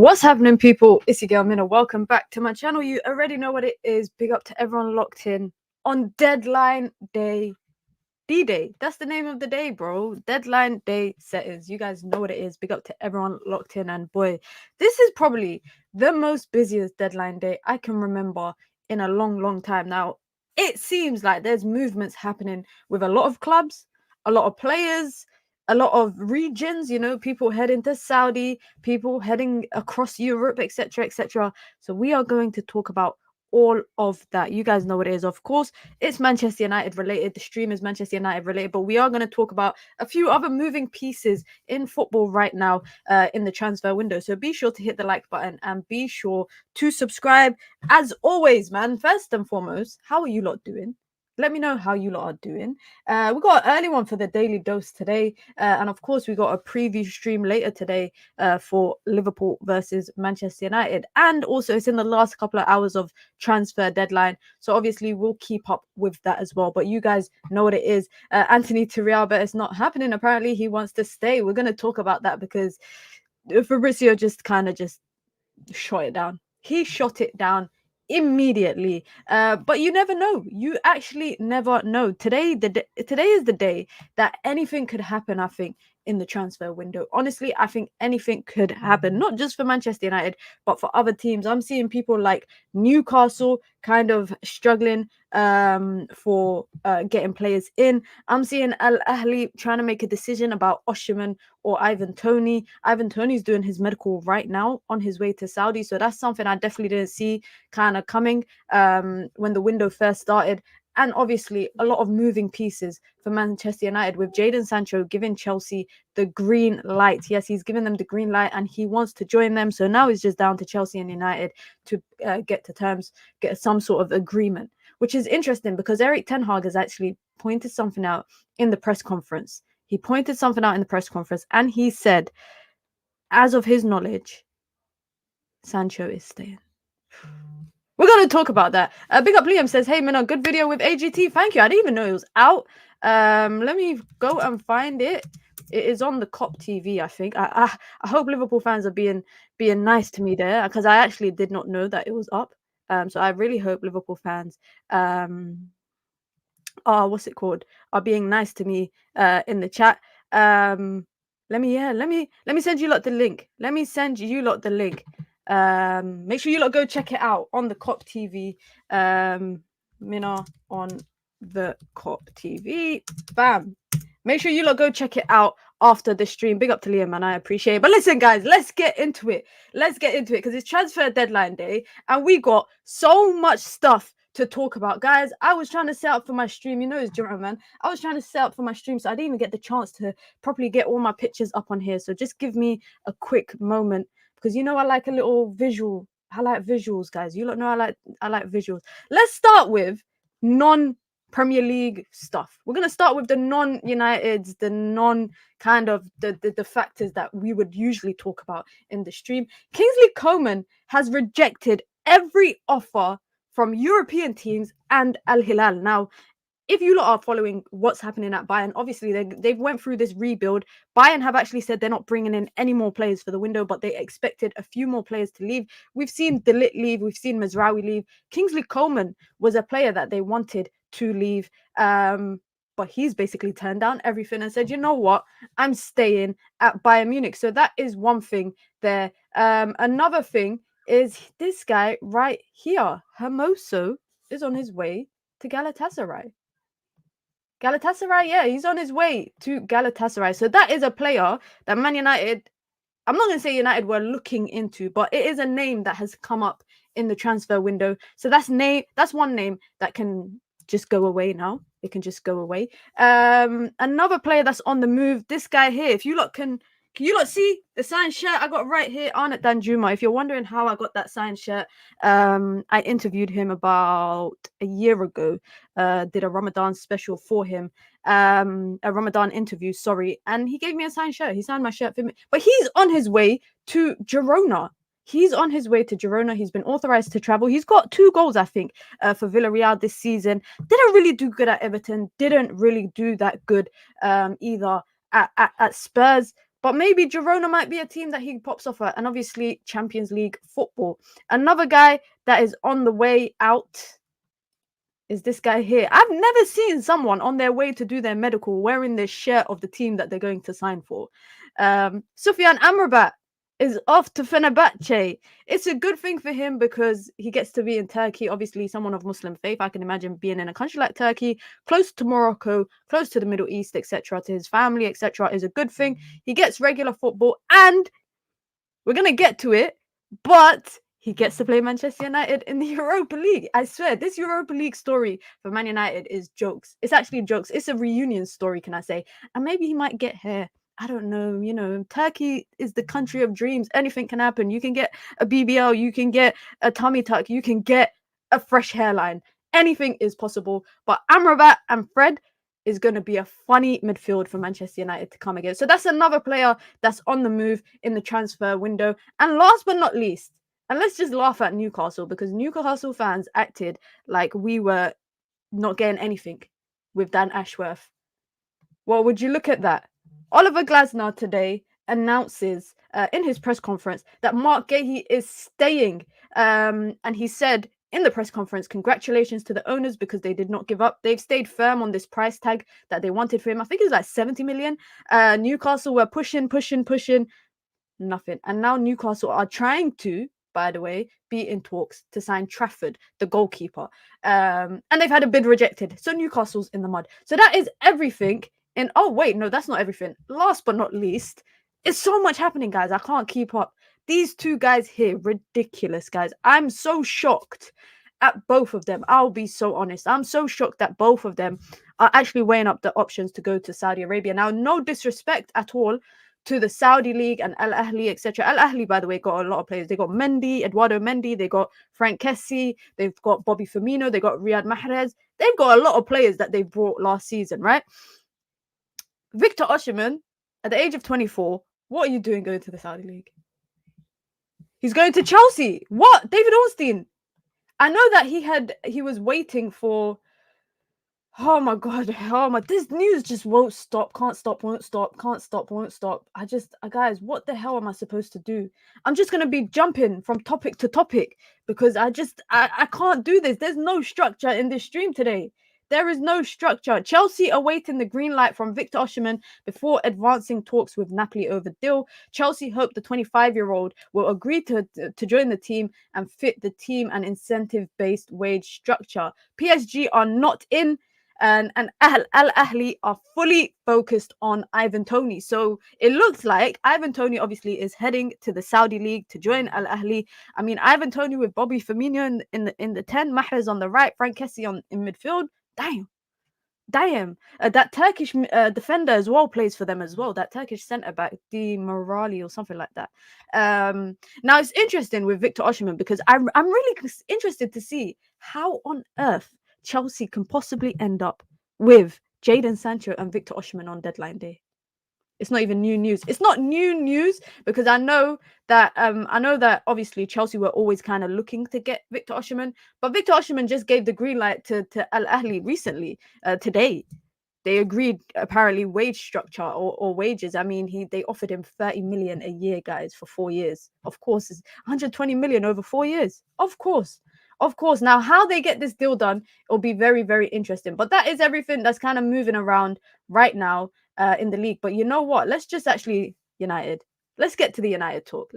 What's happening, people? It's your girl Minna. Welcome back to my channel. You already know what it is. Big up to everyone locked in on deadline day, D-Day. That's the name of the day, bro. Deadline day settings. You guys know what it is. Big up to everyone locked in. And boy, this is probably the most busiest deadline day I can remember in a long time. Now, it seems like there's movements happening with a lot of clubs, a lot of players, a lot of regions, people heading to Saudi, people heading across Europe, etc. So we are going to talk about all of that. You guys know what it is. Of course, it's Manchester United related. The stream is Manchester United related, but we are going to talk about a few other moving pieces in football right now in the transfer window. So be sure to hit the like button and be sure to subscribe. As always, man, first and foremost, how are you lot doing? Let me know how you lot are doing. We got an early one for the Daily Dose today. And of course, we got a preview stream later today for Liverpool versus Manchester United. And also, it's in the last couple of hours of transfer deadline. So obviously, we'll keep up with that as well. But you guys know what it is. Antony to Real, but it's not happening. Apparently, he wants to stay. We're going to talk about that because Fabrizio just shot it down. He shot it down immediately, but you never know. You actually never know. Today is the day that anything could happen. I think in the transfer window, honestly, I think anything could happen, not just for Manchester United but for other teams. I'm seeing people like Newcastle kind of struggling for getting players in. I'm seeing Al Ahly trying to make a decision about Osimhen or Ivan Toney. Ivan Toney's doing his medical right now on his way to Saudi, so that's something I definitely didn't see kind of coming when the window first started. And obviously a lot of moving pieces for Manchester United with Jadon Sancho giving Chelsea the green light. Yes, he's given them the green light and he wants to join them. So now it's just down to Chelsea and United to get to terms, get some sort of agreement, which is interesting because Erik ten Hag has actually pointed something out in the press conference. He pointed something out in the press conference and he said, as of his knowledge, Sancho is staying. We're going to talk about that. Big Up Liam says, hey, Minna, good video with AGT. Thank you. I didn't even know it was out. Let me go and find it. It is on the COP TV, I think. I hope Liverpool fans are being nice to me there because I actually did not know that it was up. So I really hope Liverpool fans are being nice to me in the chat. Let me send you lot the link. Make sure you lot go check it out on the COP TV. Minna on the COP TV. Bam. Make sure you lot go check it out after the stream. Big up to Liam, man. I appreciate it. But listen, guys, let's get into it because it's transfer deadline day and we got so much stuff to talk about. Guys, I was trying to set up for my stream. It's Jumma, man. I was trying to set up for my stream, so I didn't even get the chance to properly get all my pictures up on here. So just give me a quick moment because I like a little visual. I like visuals, guys. You lot know I like visuals. Let's start with non-Premier League stuff. We're going to start with the non-Uniteds, the non-kind of the factors that we would usually talk about in the stream. Kingsley Coman has rejected every offer from European teams and Al Hilal. Now, if you lot are following what's happening at Bayern, obviously they've went through this rebuild. Bayern have actually said they're not bringing in any more players for the window, but they expected a few more players to leave. We've seen De Ligt leave. We've seen Mazraoui leave. Kingsley Coman was a player that they wanted to leave, but he's basically turned down everything and said, you know what, I'm staying at Bayern Munich. So that is one thing there. Another thing is this guy right here, Hermoso, is on his way to Galatasaray. Yeah, he's on his way to Galatasaray. So that is a player that Man United, I'm not going to say United were looking into, but it is a name that has come up in the transfer window. So that's one name that can just go away now. It can just go away. Another player that's on the move, this guy here. If you lot can you lot see the signed shirt I got right here? Arnett Danjuma. If you're wondering how I got that signed shirt, I interviewed him about a year ago. Did a Ramadan special for him, a Ramadan interview, sorry, and he gave me a signed shirt. He signed my shirt for me. But he's on his way to Girona. He's been authorized to travel. He's got 2 goals, I think, for Villarreal this season. Didn't really do good at Everton. Didn't really do that good either at Spurs. But maybe Girona might be a team that he pops off at. And obviously, Champions League football. Another guy that is on the way out is this guy here. I've never seen someone on their way to do their medical wearing the shirt of the team that they're going to sign for. Sufyan Amrabat is off to Fenerbahce. It's a good thing for him because he gets to be in Turkey. Obviously, someone of Muslim faith. I can imagine being in a country like Turkey, close to Morocco, close to the Middle East, etc., to his family, etc., is a good thing. He gets regular football, and we're going to get to it, but he gets to play Manchester United in the Europa League. I swear, this Europa League story for Man United is jokes. It's actually jokes. It's a reunion story, can I say? And maybe he might get hair. I don't know. You know, Turkey is the country of dreams. Anything can happen. You can get a BBL. You can get a tummy tuck. You can get a fresh hairline. Anything is possible. But Amrabat and Fred is going to be a funny midfield for Manchester United to come against. So that's another player that's on the move in the transfer window. And last but not least, and let's just laugh at Newcastle, because Newcastle fans acted like we were not getting anything with Dan Ashworth. Well, would you look at that? Oliver Glasner today announces in his press conference that Mark Gahey is staying. And he said in the press conference, congratulations to the owners because they did not give up. They've stayed firm on this price tag that they wanted for him. I think it was like 70 million. Newcastle were pushing, nothing. And now Newcastle are trying to, by the way, be in talks to sign Trafford, the goalkeeper. And they've had a bid rejected. So Newcastle's in the mud. So that is everything. And oh, wait, no, that's not everything. Last but not least, it's so much happening, guys. I can't keep up. These two guys here, ridiculous, guys. I'm so shocked at both of them. I'll be so honest. I'm so shocked that both of them are actually weighing up the options to go to Saudi Arabia. Now, no disrespect at all to the Saudi League and Al Ahly, etc. Al Ahly, by the way, got a lot of players. They got Mendy, Eduardo Mendy. They got Frank Kessie. They've got Bobby Firmino. They got Riyad Mahrez. They've got a lot of players that they brought last season, right? Victor Osimhen, at the age of 24, what are you doing going to the Saudi League? He's going to Chelsea. What? David Ornstein. I know that he was waiting for. Oh my god! Oh my! This news just won't stop. Can't stop. Won't stop. Can't stop. Won't stop. Guys, what the hell am I supposed to do? I'm just gonna be jumping from topic to topic because I can't do this. There's no structure in this stream today. There is no structure. Chelsea awaiting the green light from Victor Osimhen before advancing talks with Napoli over deal. Chelsea hope the 25-year-old will agree to join the team and fit the team and incentive-based wage structure. PSG are not in, and Al Ahly are fully focused on Ivan Toney. So it looks like Ivan Toney obviously is heading to the Saudi League to join Al Ahly. I mean, Ivan Toney with Bobby Firmino in the 10, Mahrez on the right, Frank Kessie in midfield. Damn. That Turkish defender as well plays for them as well. That Turkish centre back, Di Morali or something like that. Now it's interesting with Victor Osimhen because I'm really interested to see how on earth Chelsea can possibly end up with Jadon Sancho and Victor Osimhen on deadline day. It's not even new news. It's not new news because I know that obviously Chelsea were always kind of looking to get Victor Osimhen, but Victor Osimhen just gave the green light to Al Ahly recently. Today, they agreed apparently wage structure or wages. I mean, they offered him 30 million a year, guys, for 4 years. Of course, it's 120 million over 4 years. Of course. Now, how they get this deal done, it'll be very, very interesting. But that is everything that's kind of moving around right now in the league. But you know what? Let's just actually United. Let's get to the United talk.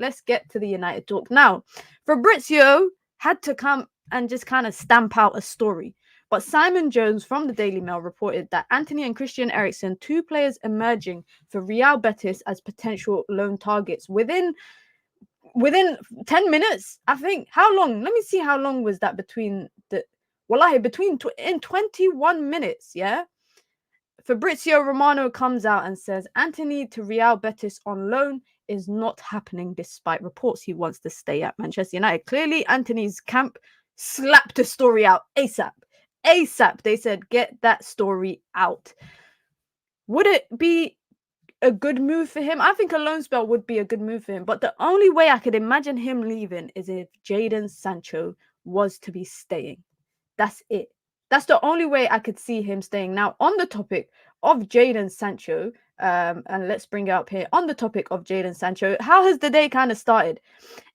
Now, Fabrizio had to come and just kind of stamp out a story. But Simon Jones from the Daily Mail reported that Antony and Christian Eriksen, two players emerging for Real Betis as potential loan targets within 10 minutes, I think. How long? Let me see how long was that between in 21 minutes, yeah? Fabrizio Romano comes out and says Antony to Real Betis on loan is not happening despite reports he wants to stay at Manchester United. Clearly, Antony's camp slapped the story out ASAP. They said, get that story out. Would it be a good move for him? I think a loan spell would be a good move for him. But the only way I could imagine him leaving is if Jadon Sancho was to be staying. That's it. That's the only way I could see him staying. Now, on the topic of Jadon Sancho, and let's bring it up here on the topic of Jadon Sancho. How has the day kind of started?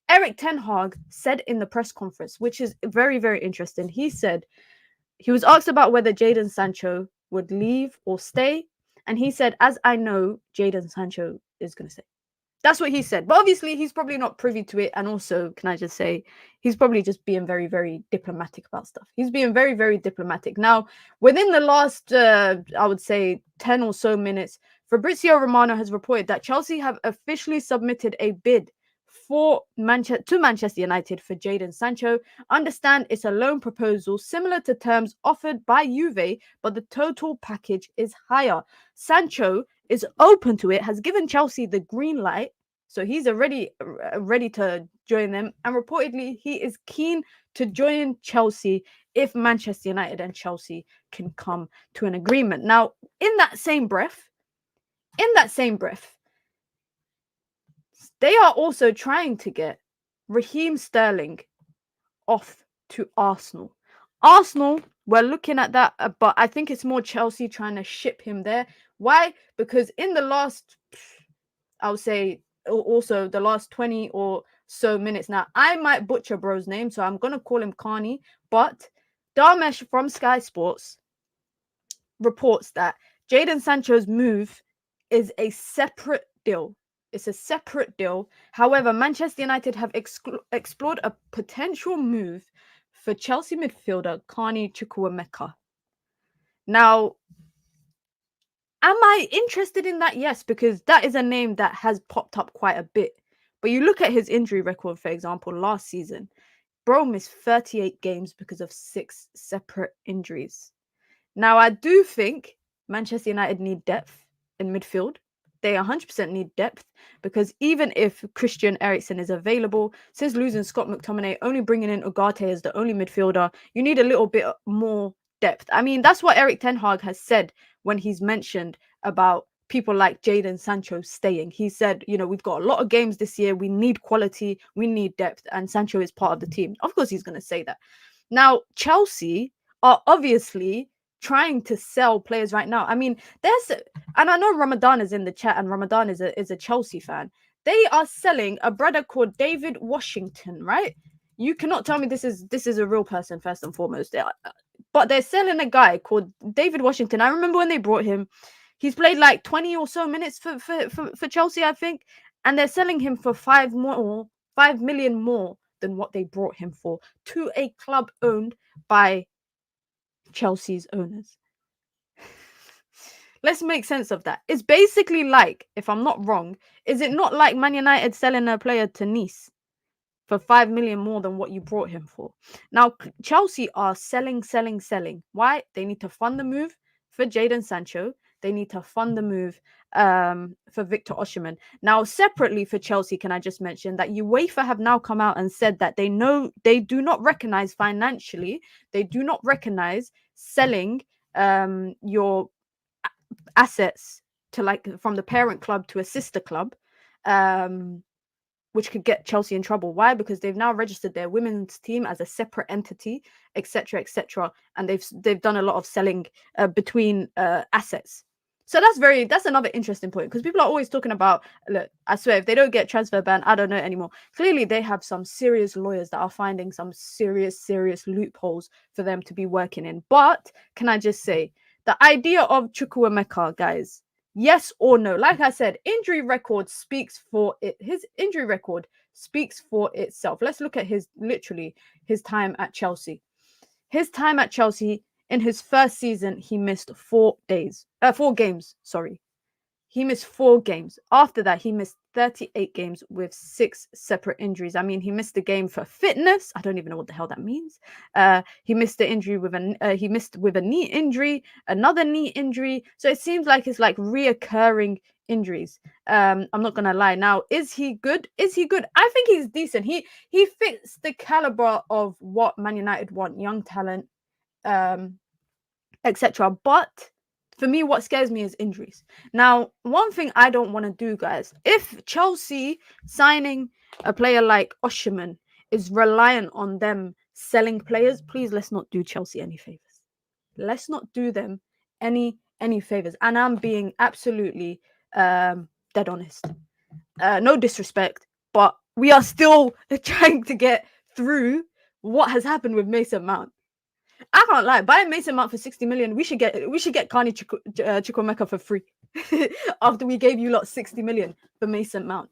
Erik ten Hag said in the press conference, which is very, very interesting. He said he was asked about whether Jadon Sancho would leave or stay, and he said, "As I know, Jadon Sancho is going to stay." That's what he said. But obviously, he's probably not privy to it. And also, can I just say, he's probably just being very, very diplomatic about stuff. He's being very, very diplomatic. Now, within the last, I would say, 10 or so minutes, Fabrizio Romano has reported that Chelsea have officially submitted a bid to Manchester United for Jadon Sancho. Understand it's a loan proposal similar to terms offered by Juve, but the total package is higher. Sancho is open to it, has given Chelsea the green light, so he's already ready to join them, and reportedly he is keen to join Chelsea if Manchester United and Chelsea can come to an agreement. Now, in that same breath, they are also trying to get Raheem Sterling off to Arsenal. Arsenal, we're looking at that, but I think it's more Chelsea trying to ship him there. Why? Because in the last, I would say, also the last 20 or so minutes now, I might butcher bro's name, so I'm going to call him Carney, but Darmesh from Sky Sports reports that Jadon Sancho's move is a separate deal. It's a separate deal. However, Manchester United have explored a potential move for Chelsea midfielder Carney Chukwuemeka. Now, am I interested in that? Yes, because that is a name that has popped up quite a bit. But you look at his injury record, for example, last season, bro missed 38 games because of 6 separate injuries. Now, I do think Manchester United need depth in midfield. They 100% need depth, because even if Christian Eriksen is available, since losing Scott McTominay, only bringing in Ugarte as the only midfielder, you need a little bit more depth. I mean, that's what Erik ten Hag has said when he's mentioned about people like Jadon Sancho staying. He said, we've got a lot of games this year. We need quality. We need depth. And Sancho is part of the team. Of course, he's going to say that. Now, Chelsea are obviously trying to sell players right now. I mean, and I know Ramadan is in the chat, and Ramadan is a Chelsea fan. They are selling a brother called David Washington, right? You cannot tell me this is a real person, first and foremost. But they're selling a guy called David Washington. I remember when they brought him, he's played like 20 or so minutes for Chelsea, I think, and they're selling him for 5 million more than what they brought him for, to a club owned by Chelsea's owners. Let's make sense of that. It's basically like, if I'm not wrong, is it not like Man United selling a player to Nice for 5 million more than what you brought him for? Now, Chelsea are selling. Why? They need to fund the move for Jadon Sancho. They need to fund the move for Victor Osimhen. Now, separately for Chelsea, can I just mention that UEFA have now come out and said that they do not recognize financially, they do not recognize selling your assets to from the parent club to a sister club, which could get Chelsea in trouble. Why? Because they've now registered their women's team as a separate entity, etc., and they've done a lot of selling between assets. So that's another interesting point, because people are always talking about, look, I swear, if they don't get transfer ban, I don't know anymore. Clearly, they have some serious lawyers that are finding some serious loopholes for them to be working in. But can I just say, the idea of Chukwuemeka, guys, yes or no? Like I said, injury record speaks for it. His injury record speaks for itself. Let's look at his time at Chelsea. His time at Chelsea, in his first season, he missed 4 games. He missed 4 games. After that, he missed 38 games with 6 separate injuries. I mean, he missed the game for fitness. I don't even know what the hell that means. He missed the injury with a knee injury, another knee injury. So it seems like it's like reoccurring injuries. I'm not gonna lie. Now, is he good? I think he's decent. He fits the caliber of what Man United want, young talent, etc. But for me, what scares me is injuries. Now, one thing I don't want to do, guys, if Chelsea signing a player like Osimhen is reliant on them selling players, please let's not do Chelsea any favors. Let's not do them any any favors, and I'm being absolutely dead honest. No disrespect, but we are still trying to get through what has happened with Mason Mount. I can't lie. Buying Mason Mount for 60 million, we should get Carney Chukwuemeka for free after we gave you lot 60 million for Mason Mount.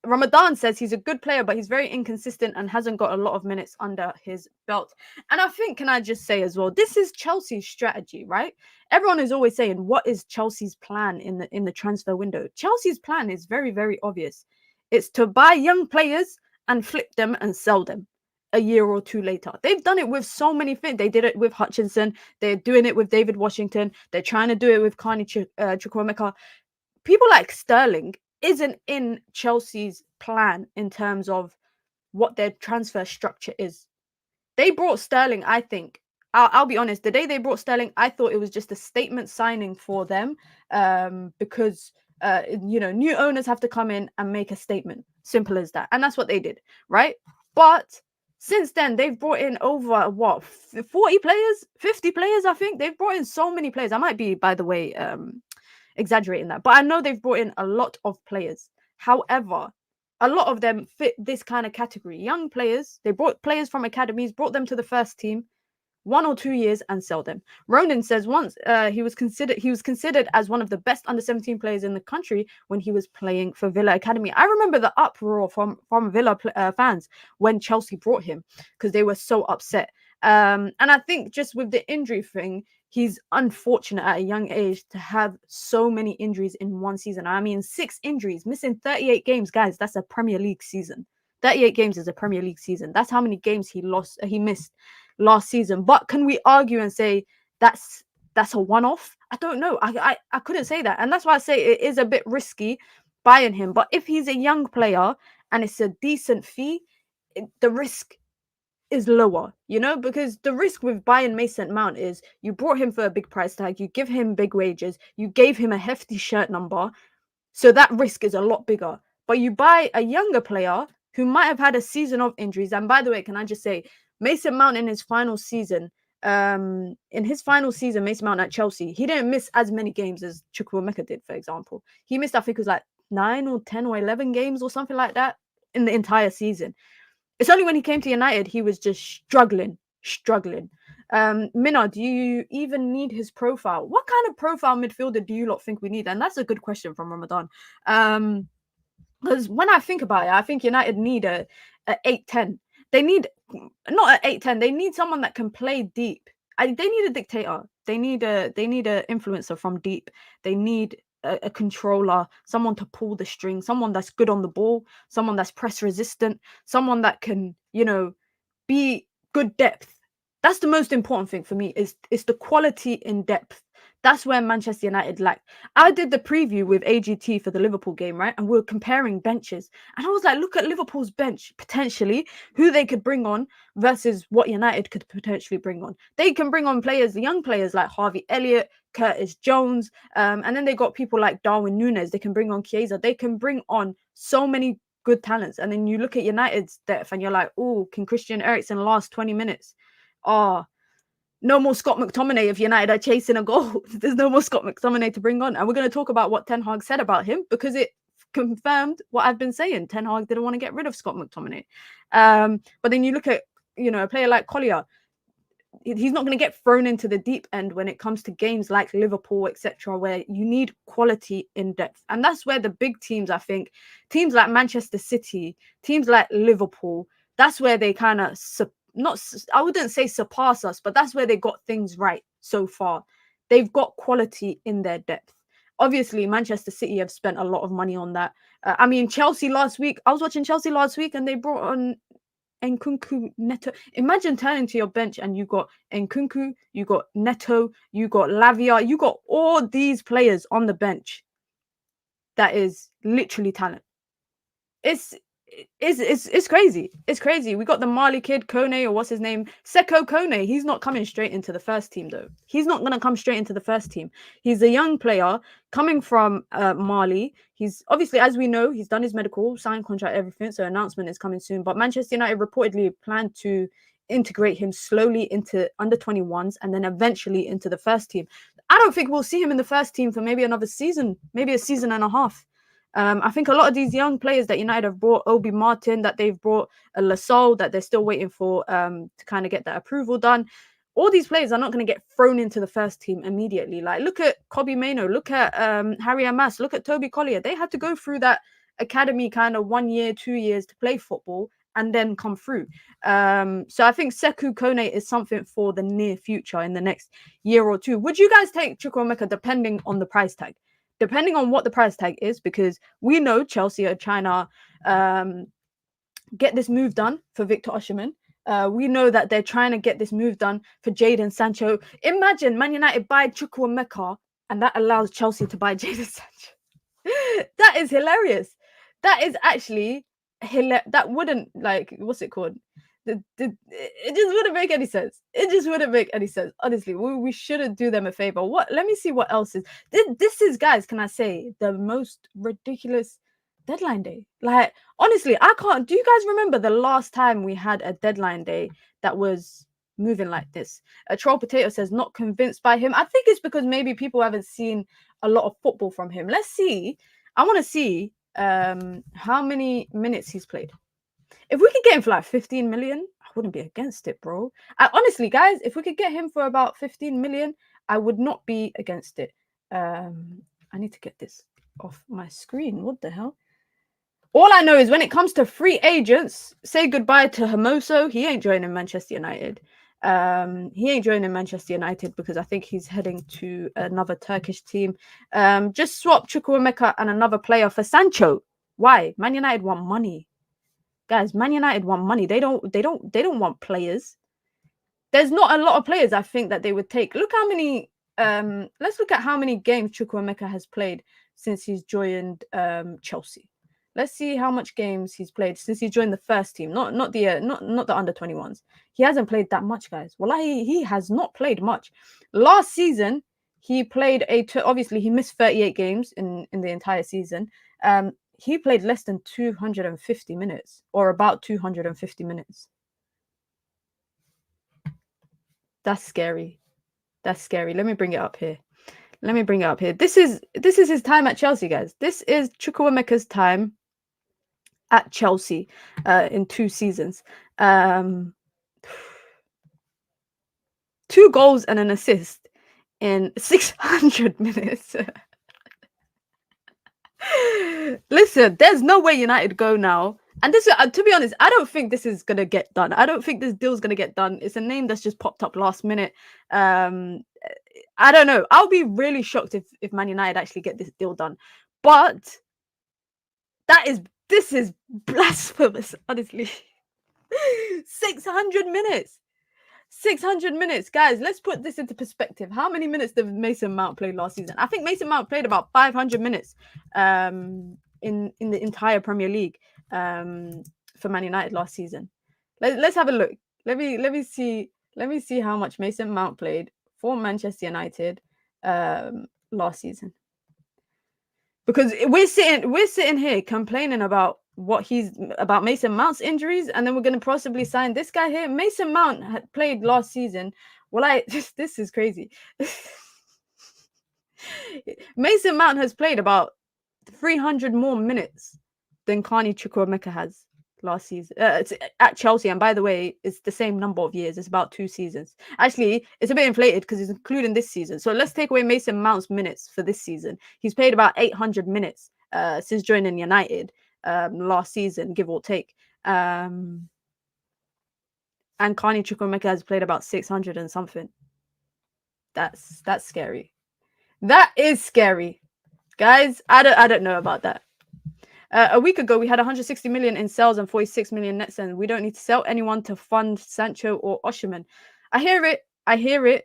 Ramadan says he's a good player, but he's very inconsistent and hasn't got a lot of minutes under his belt. And I think, can I just say as well, this is Chelsea's strategy, right? Everyone is always saying, what is Chelsea's plan in the transfer window? Chelsea's plan is very, very obvious. It's to buy young players and flip them and sell them a year or two later. They've done it with so many things. They did it with Hutchinson. They're doing it with David Washington. They're trying to do it with Carney Chukwuemeka. People like Sterling isn't in Chelsea's plan in terms of what their transfer structure is. They brought Sterling, I think. I'll be honest. The day they brought Sterling, I thought it was just a statement signing for them because new owners have to come in and make a statement. Simple as that. And that's what they did, right? But since then, they've brought in over 40 players, 50 players, I think. They've brought in so many players. I might be, by the way, exaggerating that, but I know they've brought in a lot of players. However, a lot of them fit this kind of category. Young players, they brought players from academies, brought them to the first team, 1 or 2 years, and sell them. Ronan says once he was considered as one of the best under-17 players in the country when he was playing for Villa Academy. I remember the uproar from Villa fans when Chelsea brought him because they were so upset. And I think just with the injury thing, he's unfortunate at a young age to have so many injuries in one season. I mean, 6 injuries, missing 38 games, guys. That's a Premier League season. 38 games is a Premier League season. That's how many games he missed last season. But can we argue and say that's a one-off? I don't know. I couldn't say that. And that's why I say it is a bit risky buying him. But if he's a young player and it's a decent fee, the risk is lower, because the risk with buying Mason Mount is you brought him for a big price tag, you give him big wages, you gave him a hefty shirt number, so that risk is a lot bigger. But you buy a younger player who might have had a season of injuries. And by the way, can I just say, Mason Mount in his final season, Mason Mount at Chelsea, he didn't miss as many games as Chukwuemeka did, for example. He missed, I think it was like 9 or 10 or 11 games or something like that in the entire season. It's only when he came to United, he was just struggling. Minna, do you even need his profile? What kind of profile midfielder do you lot think we need? And that's a good question from Ramadan. Because when I think about it, I think United need a 8-10. They need not an 8-10. They need someone that can play deep. They need a dictator. They need a influencer from deep. They need a controller, someone to pull the string, someone that's good on the ball, someone that's press resistant, someone that can, be good depth. That's the most important thing for me is the quality in depth. That's where Manchester United lack. I did the preview with AGT for the Liverpool game, right? And we were comparing benches. And I was like, look at Liverpool's bench, potentially, who they could bring on versus what United could potentially bring on. They can bring on young players like Harvey Elliott, Curtis Jones, and then they got people like Darwin Núñez. They can bring on Chiesa. They can bring on so many good talents. And then you look at United's depth and you're like, oh, can Christian Eriksen last 20 minutes? No more Scott McTominay if United are chasing a goal. There's no more Scott McTominay to bring on. And we're going to talk about what Ten Hag said about him because it confirmed what I've been saying. Ten Hag didn't want to get rid of Scott McTominay. But then you look at, a player like Collier. He's not going to get thrown into the deep end when it comes to games like Liverpool, etc., where you need quality in depth. And that's where the big teams, I think, teams like Manchester City, teams like Liverpool, that's where they kind of I wouldn't say surpass us, but that's where they got things right so far. They've got quality in their depth. Obviously, Manchester City have spent a lot of money on that. Chelsea last week, I was watching Chelsea last week and they brought on Nkunku, Neto. Imagine turning to your bench and you got Nkunku, you got Neto, you got Lavia, you got all these players on the bench. That is literally talent. It's crazy. It's crazy. We got the Mali kid, Kone, or what's his name? Seko Kone. He's not coming straight into the first team, though. He's not going to come straight into the first team. He's a young player coming from Mali. He's obviously, as we know, he's done his medical, signed contract, everything. So announcement is coming soon. But Manchester United reportedly plan to integrate him slowly into under 21s and then eventually into the first team. I don't think we'll see him in the first team for maybe another season, maybe a season and a half. I think a lot of these young players that United have brought, Obi Martin, that they've brought, Lasol, that they're still waiting for to kind of get that approval done. All these players are not going to get thrown into the first team immediately. Like, look at Kobbie Mainoo, look at Harry Amas, look at Toby Collier. They had to go through that academy kind of 1 year, 2 years to play football and then come through. So I think Sekou Kone is something for the near future in the next year or two. Would you guys take Chukwuemeka depending on the price tag? Depending on what the price tag is, because we know Chelsea are trying to get this move done for Victor Osimhen. We know that they're trying to get this move done for Jadon Sancho. Imagine Man United buy Chukwuemeka and that allows Chelsea to buy Jadon Sancho. That is hilarious. That is actually hilarious. That wouldn't, like, what's it called? It just wouldn't make any sense. It just wouldn't make any sense. Honestly, we shouldn't do them a favor. What? Let me see what else is. This is, guys, can I say, the most ridiculous deadline day. Like, honestly, I can't. Do you guys remember the last time we had a deadline day that was moving like this? A Troll Potato says not convinced by him. I think it's because maybe people haven't seen a lot of football from him. Let's see. I want to see how many minutes he's played. If we could get him for like 15 million, I wouldn't be against it, bro. Honestly, guys, if we could get him for about 15 million, I would not be against it. I need to get this off my screen. What the hell? All I know is when it comes to free agents, say goodbye to Hermoso. He ain't joining Manchester United. He ain't joining Manchester United because I think he's heading to another Turkish team. Just swap Chukwuemeka and another player for Sancho. Why? Man United want money. Guys, Man United want money. They don't want players. There's not a lot of players I think that they would take. Look how many let's look at how many games Chukwuemeka has played since he's joined Chelsea. Let's see how much games he's played since he joined the first team, not the under 21s. He hasn't played that much, guys. Well, he has not played much. Last season, he played obviously he missed 38 games in the entire season. He played less than 250 minutes, or about 250 minutes. That's scary. That's scary. Let me bring it up here. This is his time at Chelsea, guys. This is Chukwuemeka's time at Chelsea in 2 seasons. 2 goals and an assist in 600 minutes. Listen, there's no way United go now. And this, to be honest, I don't think this is going to get done. I don't think this deal's going to get done. It's a name that's just popped up last minute. I don't know. I'll be really shocked if Man United actually get this deal done. But this is blasphemous, honestly. 600 minutes. 600 minutes. Guys, let's put this into perspective. How many minutes did Mason Mount play last season? I think Mason Mount played about 500 minutes in the entire Premier League for Man United last season. Let's have a look. Let me see how much Mason Mount played for Manchester United last season. Because we're sitting here complaining about about Mason Mount's injuries, and then we're going to possibly sign this guy here. Mason Mount had played last season. Well, this is crazy. Mason Mount has played about 300 more minutes than Carney Chukwuemeka has last season at Chelsea. And by the way, it's the same number of years. It's about 2 seasons. Actually, it's a bit inflated because it's including this season. So let's take away Mason Mount's minutes for this season. He's played about 800 minutes since joining United last season, give or take. And Carney Chukwuemeka has played about 600 and something. That's scary. That is scary. Guys, I don't know about that. A week ago, we had 160 million in sales and 46 million net sales. We don't need to sell anyone to fund Sancho or Osimhen. I hear it.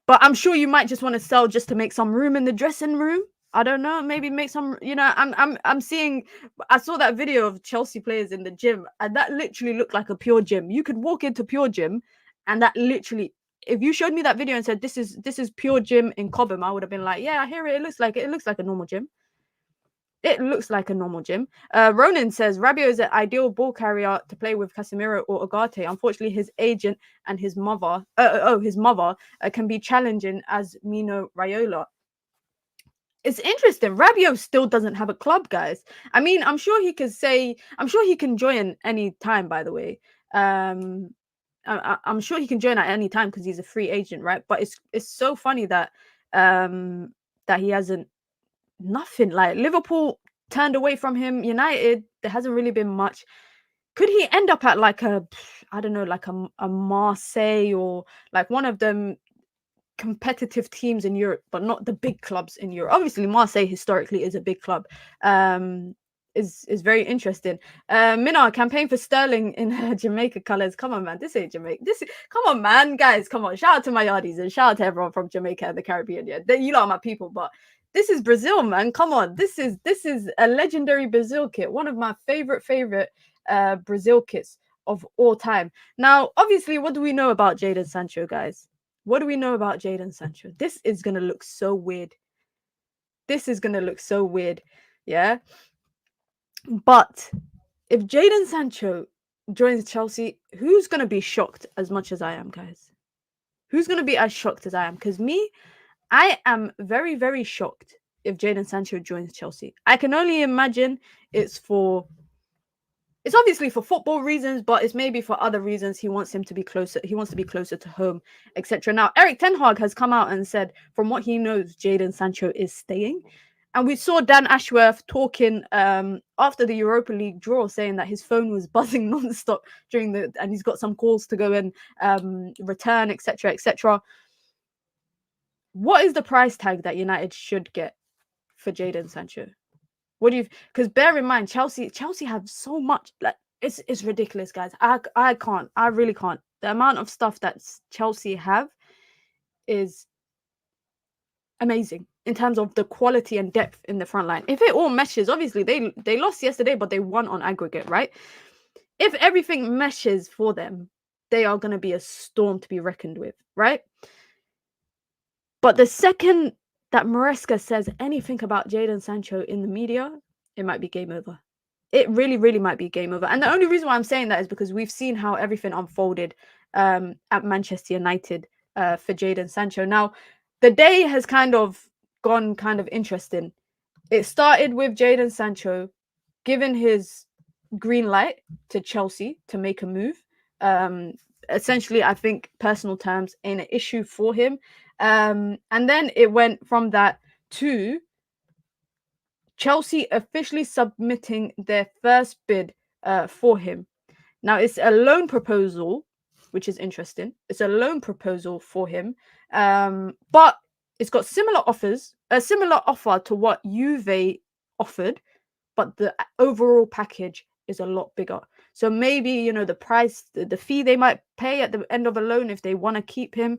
But I'm sure you might just want to sell just to make some room in the dressing room. I don't know. Maybe make some. I'm seeing. I saw that video of Chelsea players in the gym, and that literally looked like a Pure Gym. You could walk into Pure Gym, and that literally. If you showed me that video and said this is Pure Gym in Cobham, I would have been like, yeah, I hear it. It looks like a normal gym. It looks like a normal gym. Ronan says Rabiot is an ideal ball carrier to play with Casemiro or Ugarte. Unfortunately, his agent and his mother, can be challenging as Mino Raiola. It's interesting. Rabiot still doesn't have a club, guys. I mean, I'm sure he can join any time, by the way. I'm sure he can join at any time because he's a free agent, right? But it's so funny that that he hasn't nothing. Like Liverpool turned away from him. United, there hasn't really been much. Could he end up at like I don't know, like a Marseille or like one of them competitive teams in Europe, but not the big clubs in Europe? Obviously, Marseille historically is a big club. Is very interesting. Mina, campaign for Sterling in Jamaica colours. Come on, man. This ain't Jamaica. Come on, man. Guys, come on. Shout out to my yardies and shout out to everyone from Jamaica and the Caribbean. Yeah, you lot are my people, but this is Brazil, man. Come on. This is a legendary Brazil kit. One of my favorite Brazil kits of all time. Now, obviously, what do we know about Jadon Sancho, guys? What do we know about Jadon Sancho? This is gonna look so weird. Yeah. But if Jadon Sancho joins Chelsea, who's going to be shocked as much as I am, guys? Who's going to be as shocked as I am? Because I am very, very shocked if Jadon Sancho joins Chelsea. I can only imagine it's obviously for football reasons, but it's maybe for other reasons. He wants him to be closer. He wants to be closer to home, etc. Now, Erik ten Hag has come out and said, from what he knows, Jadon Sancho is staying. And we saw Dan Ashworth talking after the Europa League draw, saying that his phone was buzzing nonstop and he's got some calls to go and return, etc., etc. What is the price tag that United should get for Jadon Sancho? What do you? Because bear in mind, Chelsea have so much. Like it's ridiculous, guys. I can't. I really can't. The amount of stuff that Chelsea have is amazing in terms of the quality and depth in the front line. If it all meshes, obviously they lost yesterday, but they won on aggregate, right? If everything meshes for them, they are going to be a storm to be reckoned with, right? But the second that Maresca says anything about Jadon Sancho in the media, it might be game over. It really, really might be game over. And the only reason why I'm saying that is because we've seen how everything unfolded at Manchester United for Jadon Sancho. Now, the day has kind of gone kind of interesting. It started with Jadon Sancho giving his green light to Chelsea to make a move. Essentially, I think personal terms ain't an issue for him. And then it went from that to Chelsea officially submitting their first bid for him. Now, it's a loan proposal, which is interesting. It's a loan proposal for him, but it's got a similar offer to what Juve offered, but the overall package is a lot bigger. So maybe, the price, the fee they might pay at the end of a loan if they want to keep him,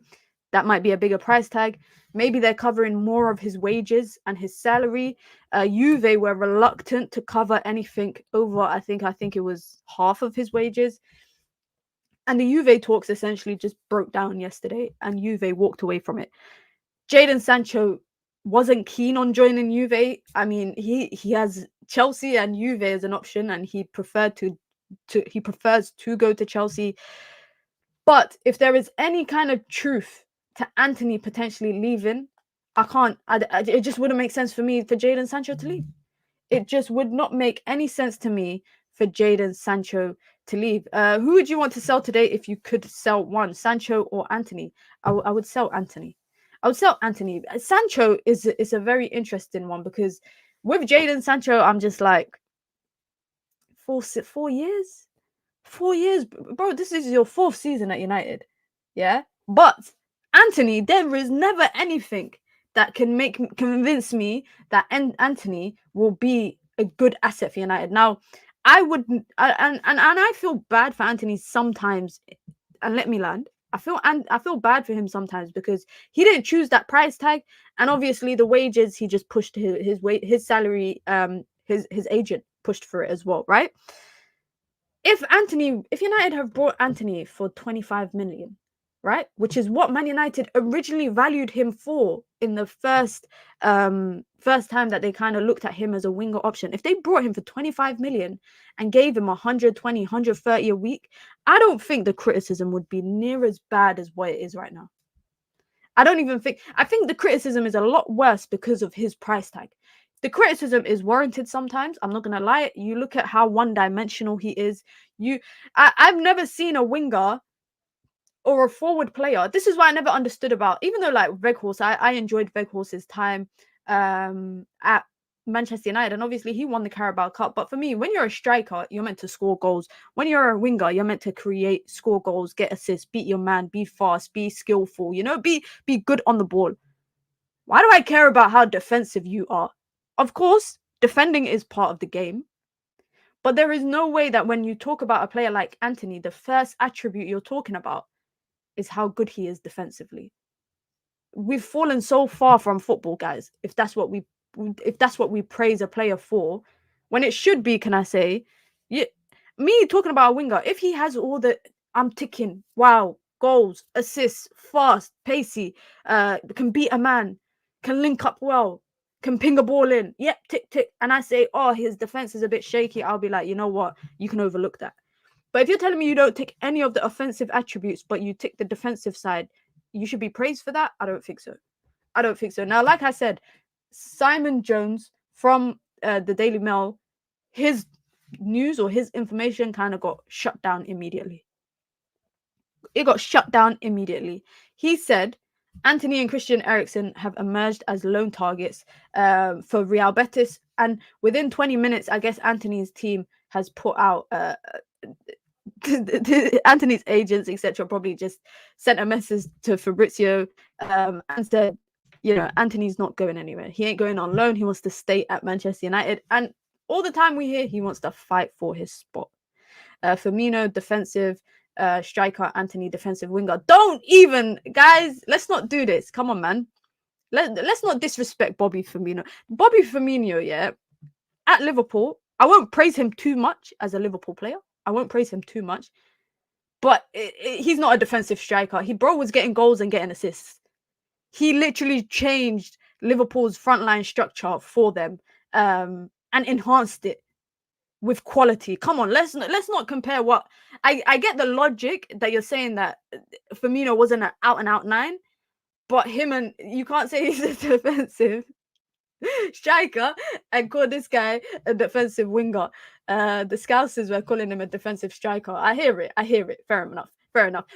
that might be a bigger price tag. Maybe they're covering more of his wages and his salary. Juve were reluctant to cover anything over, I think it was half of his wages. And the Juve talks essentially just broke down yesterday and Juve walked away from it. Jadon Sancho wasn't keen on joining Juve. I mean, he has Chelsea and Juve as an option, and he prefers to go to Chelsea. But if there is any kind of truth to Antony potentially leaving, it just wouldn't make sense for me for Jadon Sancho to leave. It just would not make any sense to me for Jadon Sancho to leave. Who would you want to sell today if you could sell one, Sancho or Antony? I would sell Antony. Sancho is a very interesting one because with Jadon Sancho, I'm just like 4 years. 4 years, bro. This is your 4th season at United, yeah. But Antony, there is never anything that can convince me that Antony will be a good asset for United. Now, I feel bad for Antony sometimes, and let me land. I feel bad for him sometimes because he didn't choose that price tag, and obviously the wages he just pushed his salary. His agent pushed for it as well, right? If United have brought Antony for 25 million, right? Which is what Man United originally valued him for in the first time that they kind of looked at him as a winger option. If they brought him for 25 million and gave him 120, 130 a week, I don't think the criticism would be near as bad as what it is right now. I think the criticism is a lot worse because of his price tag. The criticism is warranted sometimes. I'm not gonna lie. You look at how one-dimensional he is. I've never seen a winger or a forward player. This is why I never understood about, even though like Weghorst, I enjoyed Weghorst's time at Manchester United, and obviously he won the Carabao Cup. But for me, when you're a striker, you're meant to score goals. When you're a winger, you're meant to create, score goals, get assists, beat your man, be fast, be skillful, be good on the ball. Why do I care about how defensive you are? Of course, defending is part of the game. But there is no way that when you talk about a player like Antony, the first attribute you're talking about is how good he is defensively. We've fallen so far from football, guys. If that's what we praise a player for, when it should be, can I say, me talking about a winger, if he has all the I'm ticking, wow, goals, assists, fast, pacey, can beat a man, can link up well, can ping a ball in, yep, tick tick, and I say, oh, his defense is a bit shaky, I'll be like, you know what, you can overlook that. But if you're telling me you don't tick any of the offensive attributes, but you tick the defensive side, you should be praised for that? I don't think so. I don't think so. Now, like I said, Simon Jones from the Daily Mail, his news or his information kind of got shut down immediately. It got shut down immediately. He said Antony and Christian Eriksen have emerged as loan targets for Real Betis. And within 20 minutes, I guess Antony's team has put out Antony's agents, etc., probably just sent a message to Fabrizio and said, Antony's not going anywhere. He ain't going on loan. He wants to stay at Manchester United. And all the time we hear he wants to fight for his spot. Firmino, defensive striker, Antony, defensive winger. Don't even, guys, let's not do this. Come on, man. Let's not disrespect Bobby Firmino. Bobby Firmino, yeah, at Liverpool, I won't praise him too much as a Liverpool player. I won't praise him too much. But he's not a defensive striker. Bro was getting goals and getting assists. He literally changed Liverpool's frontline structure for them and enhanced it with quality. Come on, let's not compare what I get the logic that you're saying that Firmino wasn't an out-and-out 9, but you can't say he's a defensive striker and call this guy a defensive winger. The Scousers were calling him a defensive striker. I hear it. Fair enough.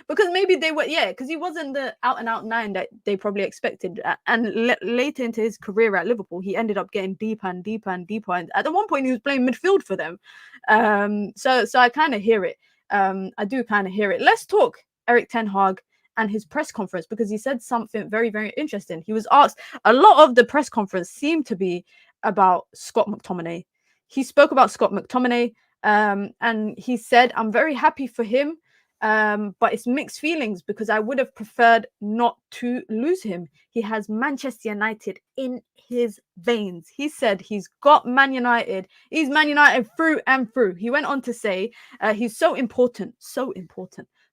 Because maybe they were, because he wasn't the out-and-out 9 that they probably expected. And later into his career at Liverpool, he ended up getting deeper and deeper and deeper. And at one point, he was playing midfield for them. So I kind of hear it. I do kind of hear it. Let's talk Erik ten Hag and his press conference, because he said something very, very interesting. He was asked, a lot of the press conference seemed to be about Scott McTominay. He spoke about Scott McTominay, and he said, I'm very happy for him, but it's mixed feelings because I would have preferred not to lose him. He has Manchester United in his veins. He said he's got Man United. He's Man United through and through. He went on to say he's so important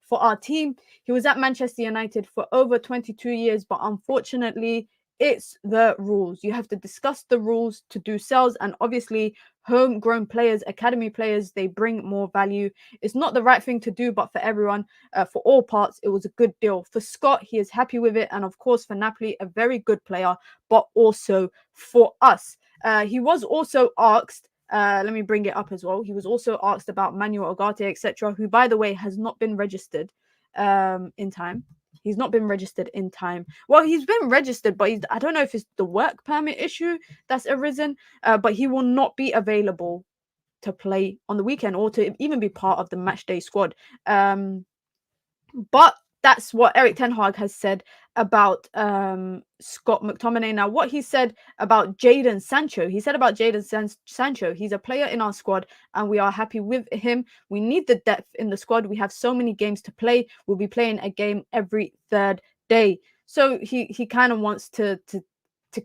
for our team. He was at Manchester United for over 22 years, but unfortunately, it's the rules. You have to discuss the rules to do sales, and obviously, homegrown players, academy players, they bring more value. It's not the right thing to do, but for everyone, for all parts, it was a good deal. For Scott, he is happy with it, and of course, for Napoli, a very good player, but also for us. He was also asked, let me bring it up as well. He was also asked about Manuel Ugarte, etc., who, by the way, has not been registered in time. He's not been registered in time. Well, he's been registered, but I don't know if it's the work permit issue that's arisen, but he will not be available to play on the weekend or to even be part of the match day squad. But that's what Erik ten Hag has said about Scott McTominay. Now, what he said about Jadon Sancho, Sancho, he's a player in our squad and we are happy with him. We need the depth in the squad. We have so many games to play. We'll be playing a game every third day. So he kind of wants to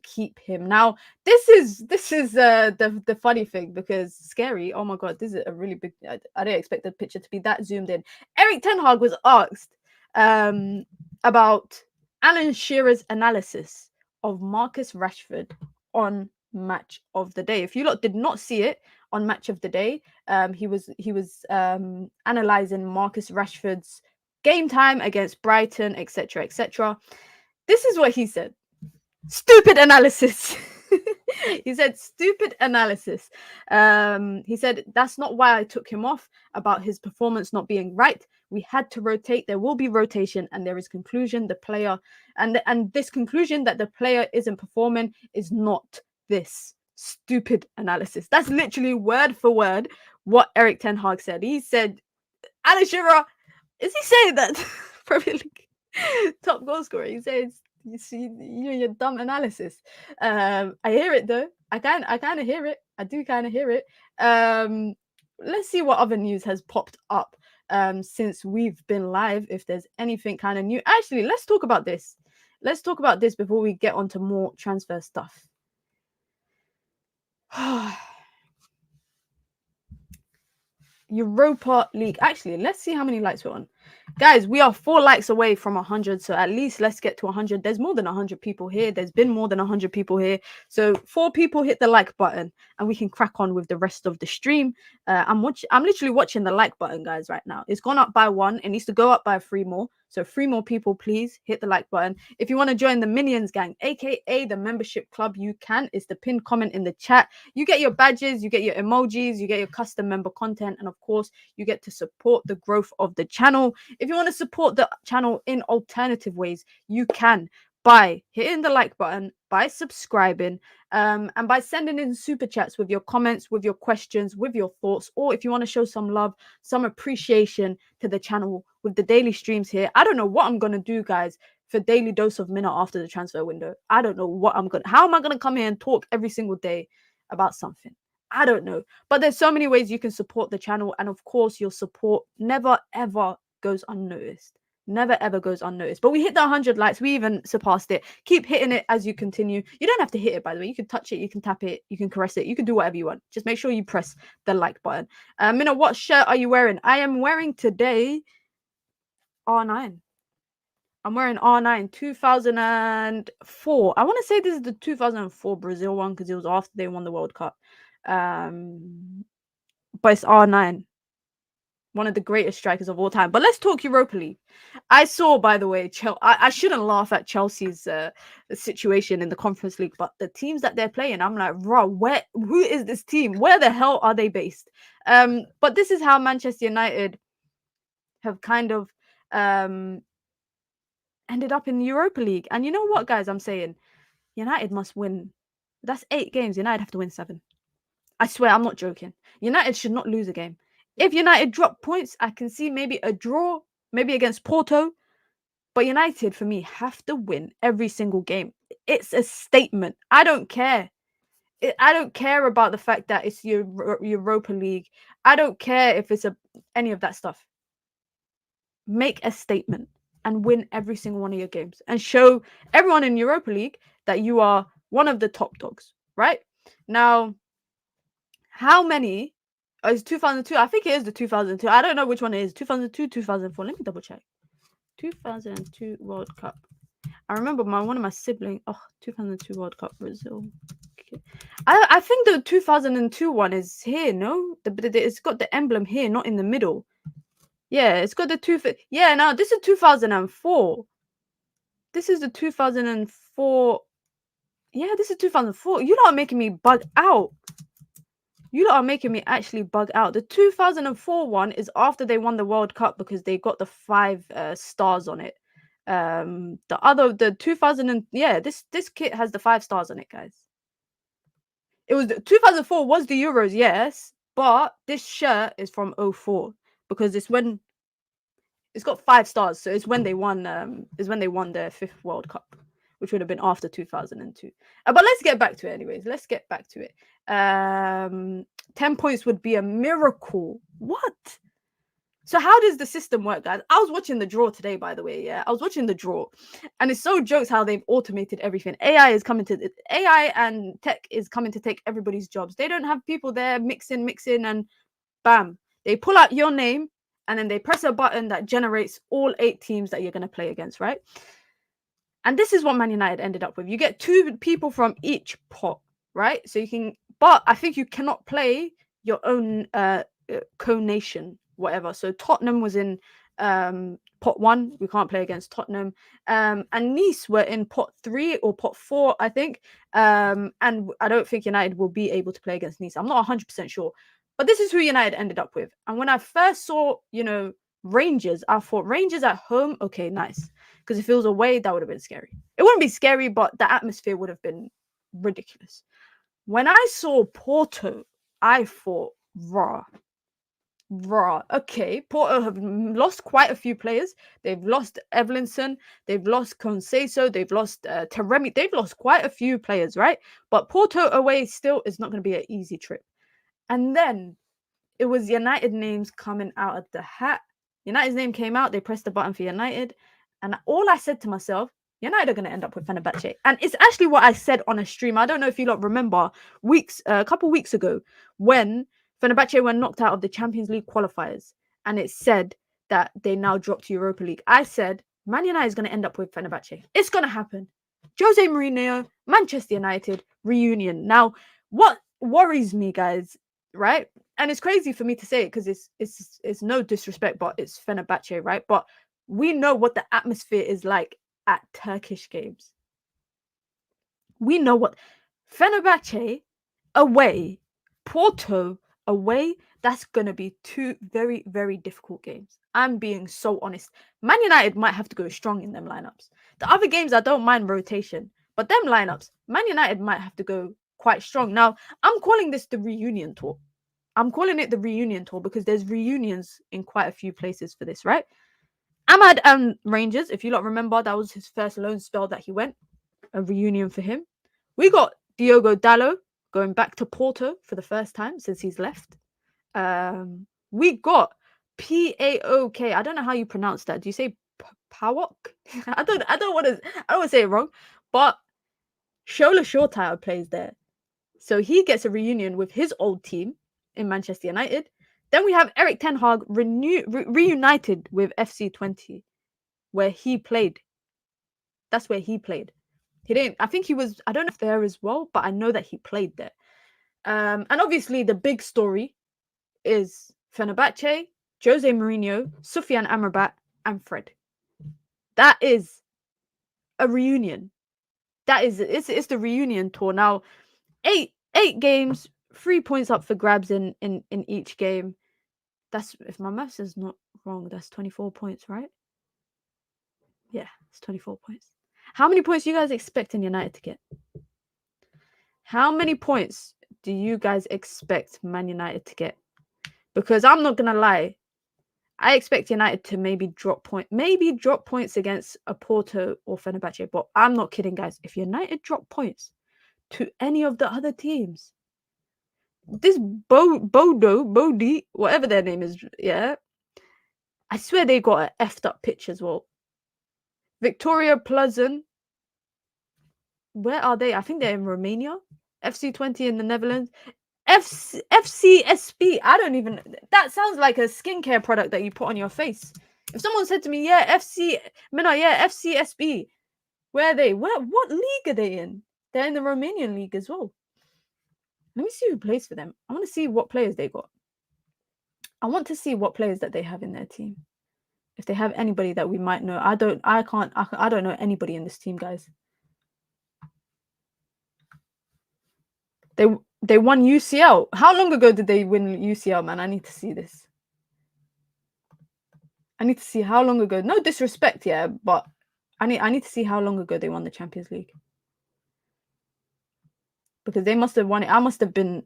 keep him. Now, this is the funny thing, because scary. Oh my God, this is a really big. I didn't expect the picture to be that zoomed in. Erik ten Hag was asked about Alan Shearer's analysis of Marcus Rashford on Match of the Day. If you lot did not see it on Match of the Day, he was analyzing Marcus Rashford's game time against Brighton, etc., etc. This is what he said. Stupid analysis. He said stupid analysis. He said that's not why I took him off, about his performance not being right. We had to rotate. There will be rotation, and there is conclusion. The player and this conclusion that the player isn't performing is not this stupid analysis. That's literally word for word what Erik ten Hag said. He said, Alan Shearer, is he saying that Premier League top goal scorer? He says, you see, you and your dumb analysis. I hear it though. I kind of hear it. I do kind of hear it. Let's see what other news has popped up since we've been live. If there's anything kind of new, actually, let's talk about this. Let's talk about this before we get on to more transfer stuff. Europa League. Actually, let's see how many likes we're on. Guys, we are 4 likes away from 100, so at least let's get to 100. There's more than 100 people here. There's been more than 100 people here. So 4 people hit the like button, and we can crack on with the rest of the stream. I'm literally watching the like button, guys, right now. It's gone up by 1. It needs to go up by 3 more. So 3 more people, please hit the like button. If you want to join the Minions Gang, aka the membership club, you can. It's the pinned comment in the chat. You get your badges, you get your emojis, you get your custom member content, and of course, you get to support the growth of the channel. If you want to support the channel in alternative ways, you can by hitting the like button, by subscribing, and by sending in super chats with your comments, with your questions, with your thoughts, or if you want to show some love, some appreciation to the channel with the daily streams here. I don't know what I'm going to do, guys, for daily dose of minute after the transfer window. I don't know what how am I going to come here and talk every single day about something? I don't know. But there's so many ways you can support the channel. And of course, your support never, ever goes unnoticed. Never, ever goes unnoticed. But we hit the 100 likes. We even surpassed it. Keep hitting it as you continue. You don't have to hit it, by the way. You can touch it. You can tap it. You can caress it. You can do whatever you want. Just make sure you press the like button. Minna, what shirt are you wearing? I am wearing today R9. I'm wearing R9 2004. I want to say this is the 2004 Brazil one because it was after they won the World Cup. But it's R9, one of the greatest strikers of all time. But let's talk Europa League. I saw, by the way, I shouldn't laugh at Chelsea's situation in the Conference League, but the teams that they're playing, I'm like, bro, who is this team? Where the hell are they based? But this is how Manchester United have kind of ended up in the Europa League. And you know what, guys, I'm saying? United must win. That's 8 games. United have to win 7. I swear, I'm not joking. United should not lose a game. If United drop points, I can see maybe a draw, maybe against Porto. But United, for me, have to win every single game. It's a statement. I don't care. I don't care about the fact that it's Europa League. I don't care if it's any of that stuff. Make a statement and win every single one of your games and show everyone in Europa League that you are one of the top dogs, right? Now, how many? Oh, it's 2002. I think it is the 2002. I don't know which one it is. 2002, 2004. Let me double check. 2002 World Cup. I remember one of my siblings. Oh, 2002 World Cup Brazil. Okay. I think the 2002 one is here. No, it's got the emblem here, not in the middle. Yeah, it's got the Yeah, no, this is 2004. This is the 2004. Yeah, this is 2004. You lot are making me bug out. You lot are making me actually bug out. The 2004 one is after they won the World Cup because they got the 5 stars on it. The 2000 this kit has the 5 stars on it, guys. It was 2004 was the Euros, yes, but this shirt is from 04 because it's when it's got 5 stars, so it's when they won their 5th World Cup, which would have been after 2002. But let's get back to it anyways. Let's get back to it. 10 points would be a miracle. What? So how does the system work, guys? I was watching the draw today, by the way. Yeah, I was watching the draw, and it's so jokes how they've automated everything. AI and tech is coming to take everybody's jobs. They don't have people there mixing, and bam, they pull out your name and then they press a button that generates all 8 teams that you're going to play against, right? And this is what Man United ended up with. You get 2 people from each pot, right? So you can, but I think you cannot play your own co-nation, whatever. So Tottenham was in pot 1. We can't play against Tottenham. And Nice were in pot 3 or pot 4, I think. And I don't think United will be able to play against Nice. I'm not 100% sure. But this is who United ended up with. And when I first saw, Rangers, I thought Rangers at home, okay, nice. Because if it was away, that would have been scary. It wouldn't be scary, but the atmosphere would have been ridiculous. When I saw Porto, I thought, raw. Okay, Porto have lost quite a few players. They've lost Evelinson, they've lost Conceição, they've lost Taremi. They've lost quite a few players, right? But Porto away still is not going to be an easy trip. And then it was United names coming out of the hat. United's name came out. They pressed the button for United. And all I said to myself, United are going to end up with Fenerbahce. And it's actually what I said on a stream. I don't know if you lot remember a couple weeks ago when Fenerbahce were knocked out of the Champions League qualifiers. And it said that they now dropped to Europa League. I said, Man United is going to end up with Fenerbahce. It's going to happen. Jose Mourinho, Manchester United, reunion. Now, what worries me, guys, right? And it's crazy for me to say it because it's no disrespect, but it's Fenerbahce, right? But we know what the atmosphere is like at Turkish games. We know what Fenerbahce away, Porto away, that's going to be 2 very, very difficult games. I'm being so honest. Man United might have to go strong in them lineups. The other games, I don't mind rotation, but them lineups, Man United might have to go quite strong. Now, I'm calling this the reunion tour. I'm calling it the reunion tour because there's reunions in quite a few places for this, right? Ahmad and Rangers, if you lot remember, that was his first loan spell that he went. A reunion for him. We got Diogo Dalot going back to Porto for the first time since he's left. We got PAOK. I don't know how you pronounce that. Do you say Pawok? I don't want to say it wrong. But Shola Shortire plays there. So he gets a reunion with his old team in Manchester United. Then we have Erik ten Hag reunited with FC 20, where he played. That's where he played. He didn't. I think he was. I don't know if there as well, but I know that he played there. And obviously, the big story is Fenerbahce, Jose Mourinho, Sufyan Amrabat, and Fred. That is a reunion. That is it's the reunion tour now. 8 games, 3 points up for grabs in each game. That's, if my maths is not wrong, that's 24 points, right? Yeah, it's 24 points. How many points do you guys expect United to get? How many points do you guys expect Man United to get? Because I'm not gonna lie, I expect United to maybe drop points against a Porto or Fenerbahce. But I'm not kidding, guys. If United drop points to any of the other teams, this Bodie, whatever their name is, yeah, I swear they got an effed up pitch as well. Victoria Pleasant, where are they? I think they're in Romania. FC 20 in the Netherlands. FCSB. I don't even. That sounds like a skincare product that you put on your face. If someone said to me, "Yeah, FCSB," where are they? What league are they in? They're in the Romanian league as well. Let me see who plays for them. I want to see what players they got. I want to see what players that they have in their team. If they have anybody that we might know. I don't know anybody in this team, guys. They won UCL. How long ago did they win UCL, man? I need to see this. I need to see how long ago. No disrespect, yeah, but I need to see how long ago they won the Champions League. Because they must have won it. I must have been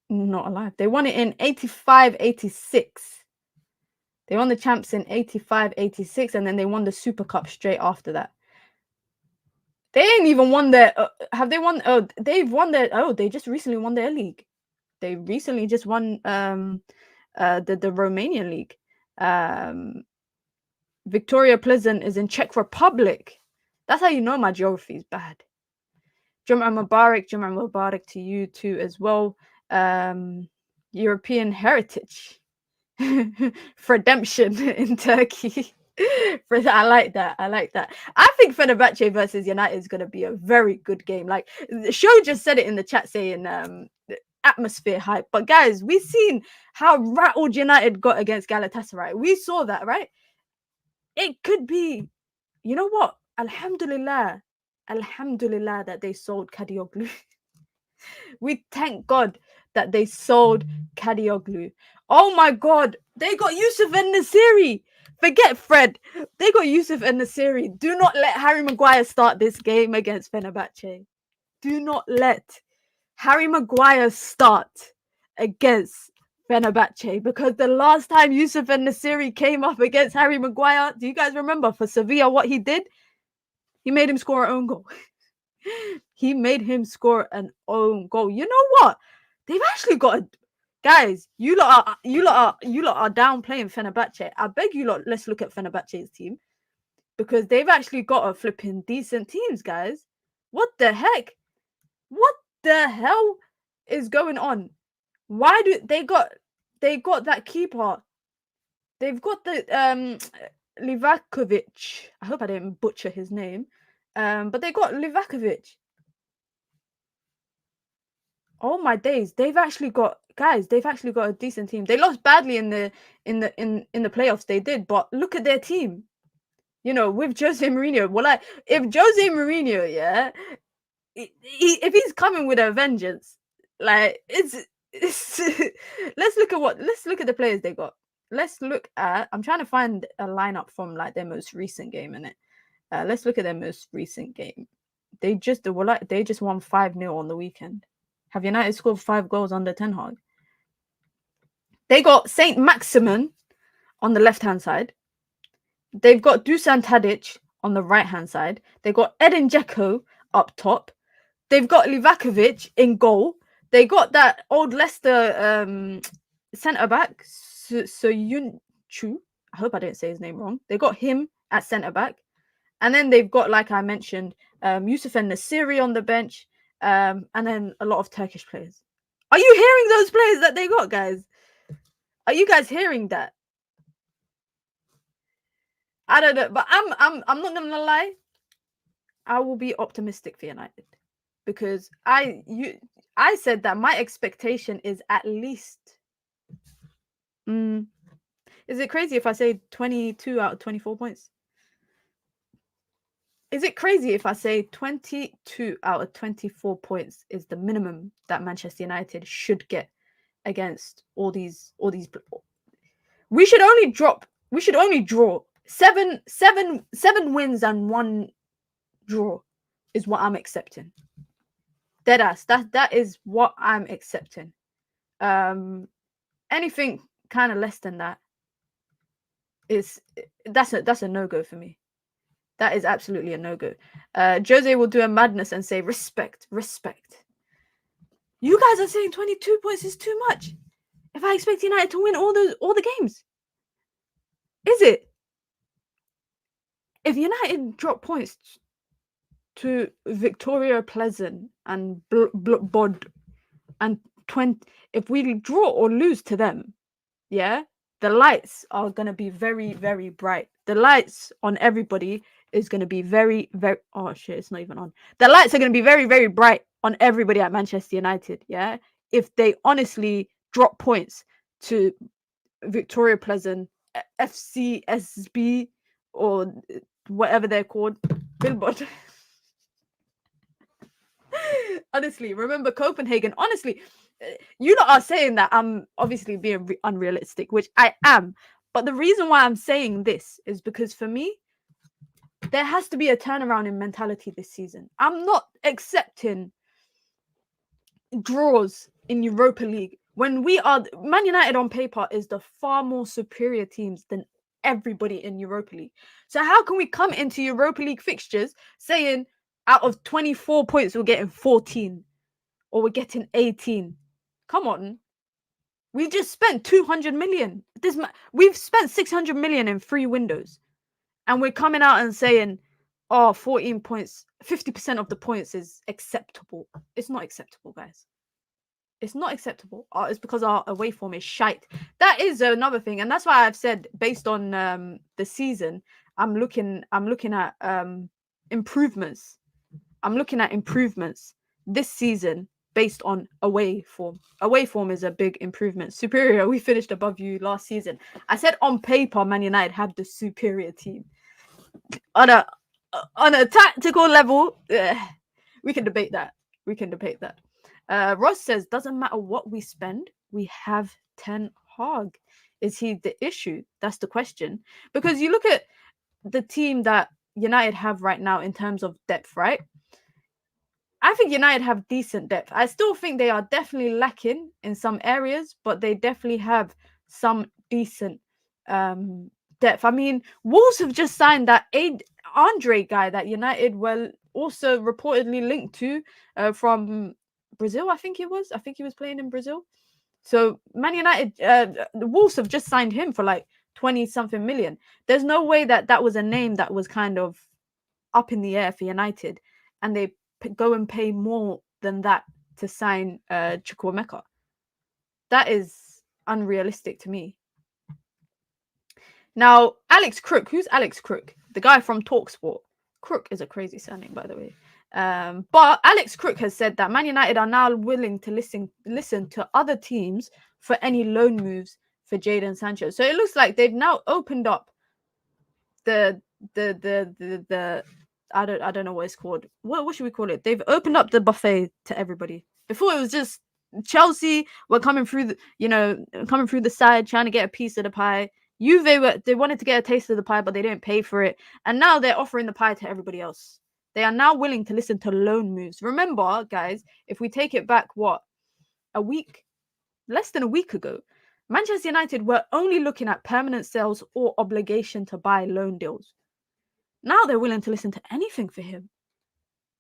not alive. They won it in 85-86. They won the champs in 85-86, and then they won the Super Cup straight after that. They ain't even won their. Have they won? Oh, they've won their. Oh, they just recently won their league. They recently just won the Romanian league. Victoria Pleasant is in Czech Republic. That's how you know my geography is bad. Jum'ah Mubarak to you too as well. European heritage. Redemption in Turkey. I like that. I like that. I think Fenerbahce versus United is going to be a very good game. Like, the show just said it in the chat saying atmosphere hype. But guys, we've seen how rattled United got against Galatasaray. We saw that, right? It could be, you know what? Alhamdulillah that they sold Kadioglu. We thank God that they sold Kadioglu. Oh my God, they got Yusuf and Nasiri. Forget Fred. They got Yusuf and Nasiri. Do not let Harry Maguire start this game against Fenerbahce. Do not let Harry Maguire start against Fenerbahce, because the last time Yusuf and Nasiri came up against Harry Maguire, do you guys remember for Sevilla what he did? He made him score an own goal. He made him score an own goal. You know what? They've actually got guys. You lot are downplaying Fenerbahce. I beg you lot, let's look at Fenerbahce's team, because they've actually got a flipping decent teams, guys. What the heck? What the hell is going on? Why do they got that keeper? They've got the Livakovic. I hope I didn't butcher his name. But they got Livakovic. Oh my days! They've actually got a decent team. They lost badly in the playoffs. They did, but look at their team. You know, with Jose Mourinho. Well, if Jose Mourinho, yeah, if he's coming with a vengeance, like it's let's look at the players they got. Let's look at. I'm trying to find a lineup from like their most recent game in it. Let's look at their most recent game. They just won 5-0 on the weekend. Have United scored 5 goals under Ten Hag? They got Saint Maximin on the left-hand side. They've got Dusan Tadic on the right-hand side. They got Edin Dzeko up top. They've got Livakovic in goal. They got that old Leicester centre-back, Soyuncu. I hope I didn't say his name wrong. They got him at centre-back. And then they've got, like I mentioned, Yusuf and Nasiri on the bench, and then a lot of Turkish players. Are you hearing those players that they got, guys? Are you guys hearing that? I don't know, but I'm not gonna lie. I will be optimistic for United, because I said that my expectation is at least. Is it crazy if I say 22 out of 24 points? Is it crazy if I say 22 out of 24 points is the minimum that Manchester United should get against all these? We should only draw 7 wins and 1 draw is what I'm accepting. Deadass. That is what I'm accepting. Anything kind of less than that that's a no-go for me. That is absolutely a no-go. Jose will do a madness and say respect. You guys are saying 22 points is too much. If I expect United to win all the games, is it? If United drop points to Victoria Pleasant and Bod and 20, if we draw or lose to them, yeah, the lights are gonna be very, very bright. The lights on everybody is going to be very, very... Oh, shit, it's not even on. The lights are going to be very, very bright on everybody at Manchester United, yeah? If they honestly drop points to Victoria Pleasant, FCSB, or whatever they're called, Billboard. Honestly, remember Copenhagen. Honestly, you lot are saying that I'm obviously being unrealistic, which I am. But the reason why I'm saying this is because for me, there has to be a turnaround in mentality this season. I'm not accepting draws in Europa League when Man United on paper is the far more superior teams than everybody in Europa League. So how can we come into Europa League fixtures saying out of 24 points we're getting 14 or we're getting 18? Come on. We just spent 200 million. We've spent 600 million in 3 windows. And we're coming out and saying, oh, 14 points, 50% of the points is acceptable. It's not acceptable, guys. It's not acceptable. It's because our away form is shite. That is another thing, and that's why I've said based on the season, I'm looking at improvements. I'm looking at improvements this season based on away form. Away form is a big improvement. Superior, we finished above you last season. I said on paper, Man United have the superior team. On a tactical level, we can debate that. We can debate that. Ross says, doesn't matter what we spend, we have Ten Hag. Is he the issue? That's the question. Because you look at the team that United have right now in terms of depth, right? I think United have decent depth. I still think they are definitely lacking in some areas, but they definitely have some decent depth. I mean, Wolves have just signed that Andre guy that United were also reportedly linked to from Brazil. I think he was playing in Brazil. So Man United, the Wolves have just signed him for like 20 something million. There's no way that was a name that was kind of up in the air for United, and they go and pay more than that to sign Chukwuemeka. That is unrealistic to me. Now, Alex Crook. Who's Alex Crook? The guy from TalkSport. Crook is a crazy surname, by the way. But Alex Crook has said that Man United are now willing to listen to other teams for any loan moves for Jadon Sancho. So it looks like they've now opened up the I don't know what it's called. What should we call it? They've opened up the buffet to everybody. Before it was just Chelsea were coming through the side trying to get a piece of the pie. Juve they wanted to get a taste of the pie, but they didn't pay for it. And now they're offering the pie to everybody else. They are now willing to listen to loan moves. Remember, guys, if we take it back, less than a week ago, Manchester United were only looking at permanent sales or obligation to buy loan deals. Now they're willing to listen to anything for him.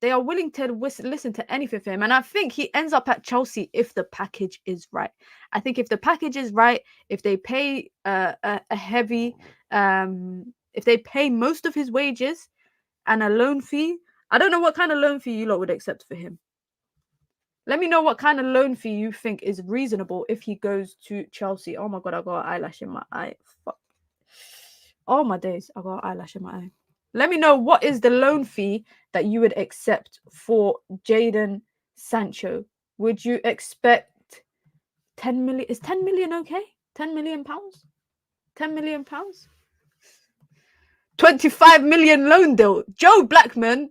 They are willing to listen to anything for him. And I think he ends up at Chelsea if the package is right. I think if the package is right, if they pay a heavy, if they pay most of his wages and a loan fee, I don't know what kind of loan fee you lot would accept for him. Let me know what kind of loan fee you think is reasonable if he goes to Chelsea. Oh my God, I got an eyelash in my eye. Fuck. Oh my days, I got an eyelash in my eye. Let me know what is the loan fee that you would accept for Jadon Sancho. Would you expect 10 million? Is 10 million okay? 10 million pounds? 10 million pounds? 25 million loan deal. Joe Blackman,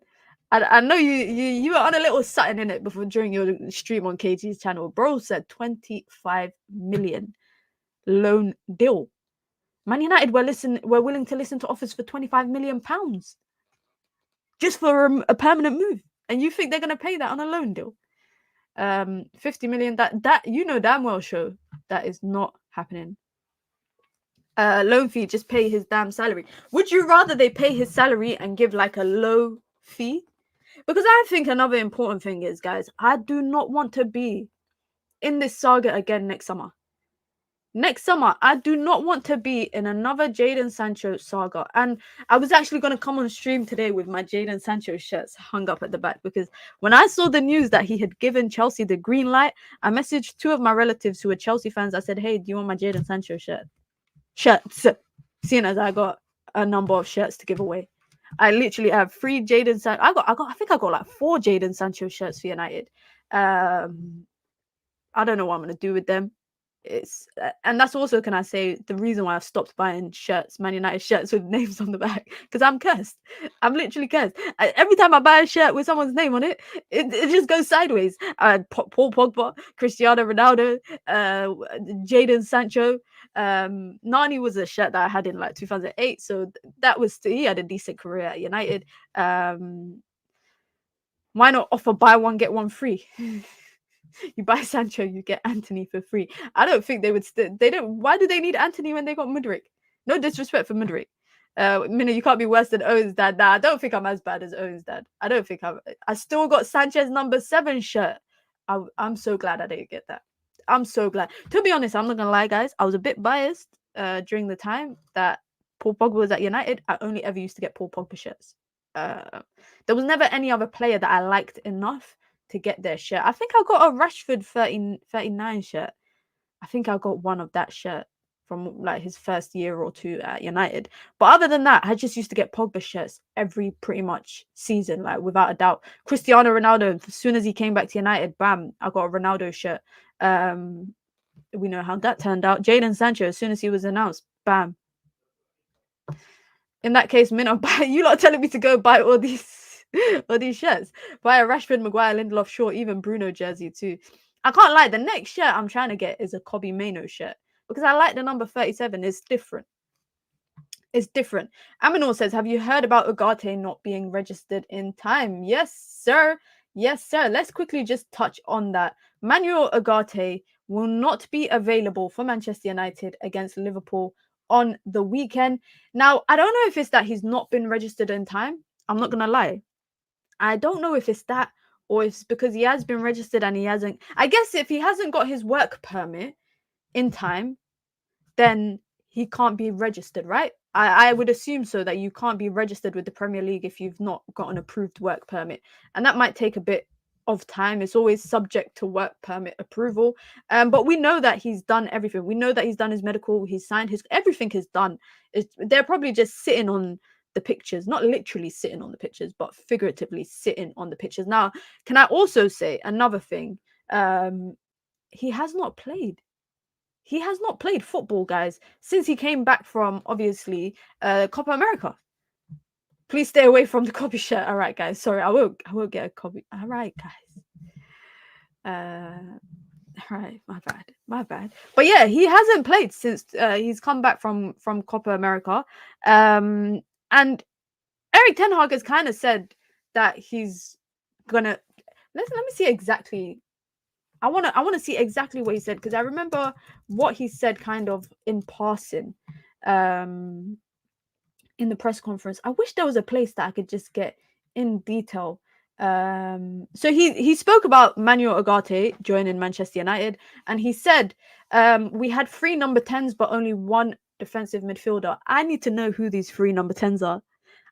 I know you were on a little something in it before during your stream on KG's channel. Bro said 25 million loan deal. Man United were willing to listen to offers for 25 million pounds just for a permanent move, and you think they're going to pay that on a loan deal? 50 million. That you know damn well, show that is not happening. Loan fee, just pay his damn salary. Would you rather they pay his salary and give like a low fee? Because I think another important thing is, guys, I do not want to be in this saga again next summer. Next summer, I do not want to be in another Jadon Sancho saga. And I was actually going to come on stream today with my Jadon Sancho shirts hung up at the back, because when I saw the news that he had given Chelsea the green light, I messaged two of my relatives who are Chelsea fans. I said, hey, do you want my Jadon Sancho shirts? Seeing as I got a number of shirts to give away. I literally have 3 Jadon Sancho. I think I got like 4 Jadon Sancho shirts for United. I don't know what I'm going to do with them. And that's also, can I say, the reason why I've stopped buying shirts, Man United shirts with names on the back, because I'm cursed. I'm literally cursed. Every time I buy a shirt with someone's name on it, it just goes sideways. Paul Pogba, Cristiano Ronaldo, Jadon Sancho. Nani was a shirt that I had in like 2008, so that was he had a decent career at United. Why not offer buy one get one free? You buy Sancho, you get Antony for free. I don't think they would. They don't. Why do they need Antony when they got Mudryk? No disrespect for Mudryk. Mina, you can't be worse than Owen's dad. Nah, I don't think I'm as bad as Owen's dad. I don't think I still got Sanchez number 7 shirt. I'm so glad I didn't get that. I'm so glad. To be honest, I'm not gonna lie, guys. I was a bit biased during the time that Paul Pogba was at United. I only ever used to get Paul Pogba shirts. There was never any other player that I liked enough to get their shirt. I think I got a Rashford 39 shirt. I think I got one of that shirt. from like his first year or two at United. But other than that, I just used to get Pogba shirts every pretty much season, like without a doubt. Cristiano Ronaldo, as soon as he came back to United, bam, I got a Ronaldo shirt. We know how that turned out. Jadon Sancho, as soon as he was announced, bam. In that case, Minna, you lot telling me to go buy all these shirts. Buy a Rashford, Maguire, Lindelof, Shaw, even Bruno jersey too. I can't lie. The next shirt I'm trying to get is a Kobe Mano shirt because I like the number 37. It's different. It's different. Aminor says, have you heard about Ugarte not being registered in time? Yes, sir. Yes, sir. Let's quickly just touch on that. Manuel Ugarte will not be available for Manchester United against Liverpool on the weekend. Now, I don't know if it's that he's not been registered in time. I'm not going to lie. I don't know if it's that or if it's because he has been registered and he hasn't. I guess if he hasn't got his work permit in time, then he can't be registered, right? I would assume so, that you can't be registered with the Premier League if you've not got an approved work permit. And that might take a bit of time. It's always subject to work permit approval. But we know that he's done everything. We know that he's done his medical, he's signed his, everything is done. They're probably just sitting on the pictures, not literally sitting on the pictures, but figuratively sitting on the pictures. Now, can I also say another thing? He has not played. He has not played football, guys, since he came back from, obviously, Copa America. Please stay away from the copy shirt. All right, guys. Sorry, I won't get a copy. All right, guys. All right, my bad. But yeah, he hasn't played since he's come back from Copa America. And Erik ten Hag has kind of said that he's gonna. Let me see exactly. I want to see exactly what he said, because I remember what he said kind of in passing in the press conference. I wish there was a place that I could just get in detail. So he spoke about Manuel Ugarte joining Manchester United, and he said we had 3 number 10s but only 1 defensive midfielder. I need to know who these 3 number 10s are.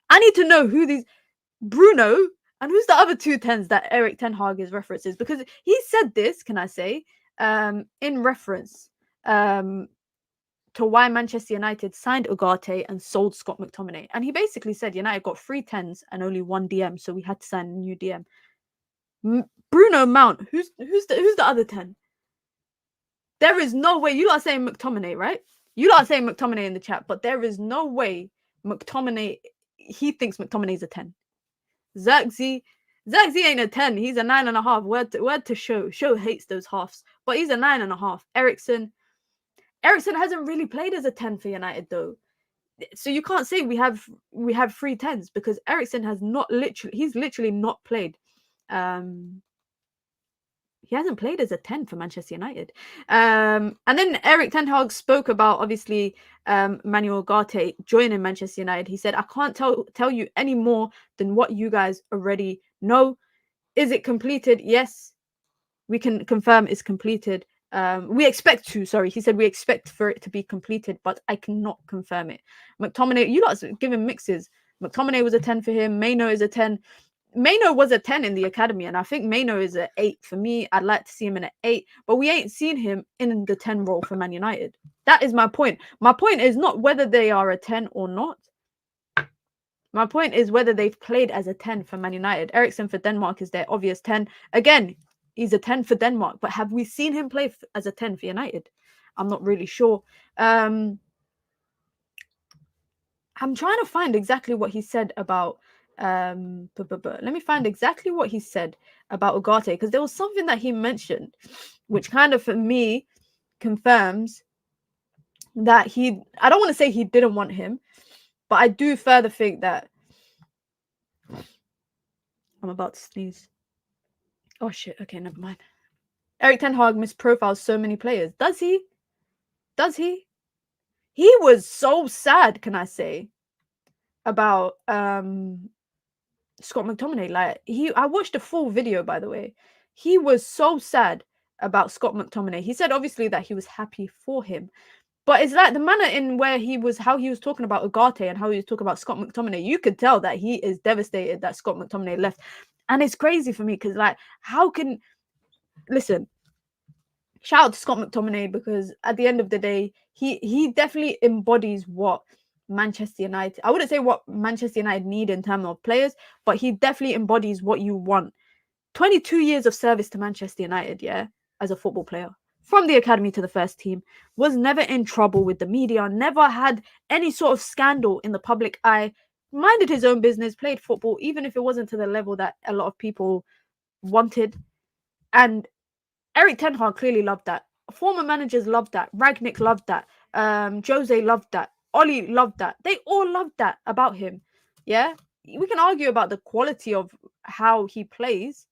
I need to know who these Bruno and who's the other 2 10s that Erik ten Hag is references, because he said this, can I say, in reference to why Manchester United signed Ugarte and sold Scott McTominay. And he basically said United got 3 10s and only 1 DM, so we had to sign a new DM. Bruno Mount, who's the other 10? There is no way. You lot are saying McTominay, right? You lot are saying McTominay in the chat, but there is no way McTominay, he thinks McTominay's a 10. Zirkzee ain't a 10. He's a 9.5. Word to show. Show hates those halves, but he's a 9.5. Eriksen hasn't really played as a 10 for United though, so you can't say we have 3 10s, because Eriksen has he's literally not played. He hasn't played as a 10 for Manchester United. And then Erik ten Hag spoke about, obviously, Manuel Ugarte joining Manchester United. He said, I can't tell you any more than what you guys already know. Is it completed? Yes, we can confirm it's completed. We expect to, sorry. He said we expect for it to be completed, but I cannot confirm it. McTominay, you lot giving mixes. McTominay was a 10 for him. Mano is a 10. Mano was a 10 in the academy, and I think Mano is an 8 for me. I'd like to see him in an 8, but we ain't seen him in the 10 role for Man United. That is my point. My point is not whether they are a 10 or not. My point is whether they've played as a 10 for Man United. Eriksen for Denmark is their obvious 10. Again, he's a 10 for Denmark, but have we seen him play as a 10 for United? I'm not really sure. I'm trying to find exactly what he said about let me find exactly what he said about Ugarte, because there was something that he mentioned which kind of, for me, confirms that I don't want to say he didn't want him, but I do further think that I'm about to sneeze. Oh shit, okay, never mind. Erik ten Hag misprofiles so many players. Does he? He was so sad, can I say, about Scott McTominay. Like, I watched a full video, by the way. He was so sad about Scott McTominay. He said obviously that he was happy for him, but it's like the manner in how he was talking about Ugarte and how he was talking about Scott McTominay. You could tell that he is devastated that Scott McTominay left. And it's crazy for me, because like, listen, shout out to Scott McTominay, because at the end of the day, he definitely embodies what Manchester United, I wouldn't say what Manchester United need in terms of players, but he definitely embodies what you want. 22 years of service to Manchester United, yeah, as a football player. From the academy to the first team, was never in trouble with the media, never had any sort of scandal in the public eye, minded his own business, played football, even if it wasn't to the level that a lot of people wanted. And Erik Ten Hag clearly loved that. Former managers loved that. Ragnick loved that. Jose loved that. Oli loved that. They all loved that about him. Yeah, we can argue about the quality of how he plays.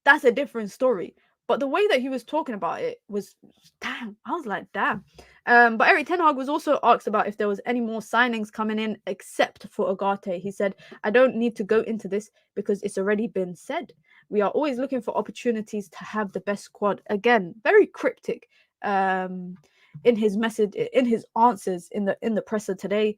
That's a different story. But the way that he was talking about it was, damn. I was like, damn. But Erik Ten Hag was also asked about if there was any more signings coming in except for Ugarte. He said, I don't need to go into this because it's already been said. We are always looking for opportunities to have the best squad. Again, very cryptic in his message, in his answers in the presser today.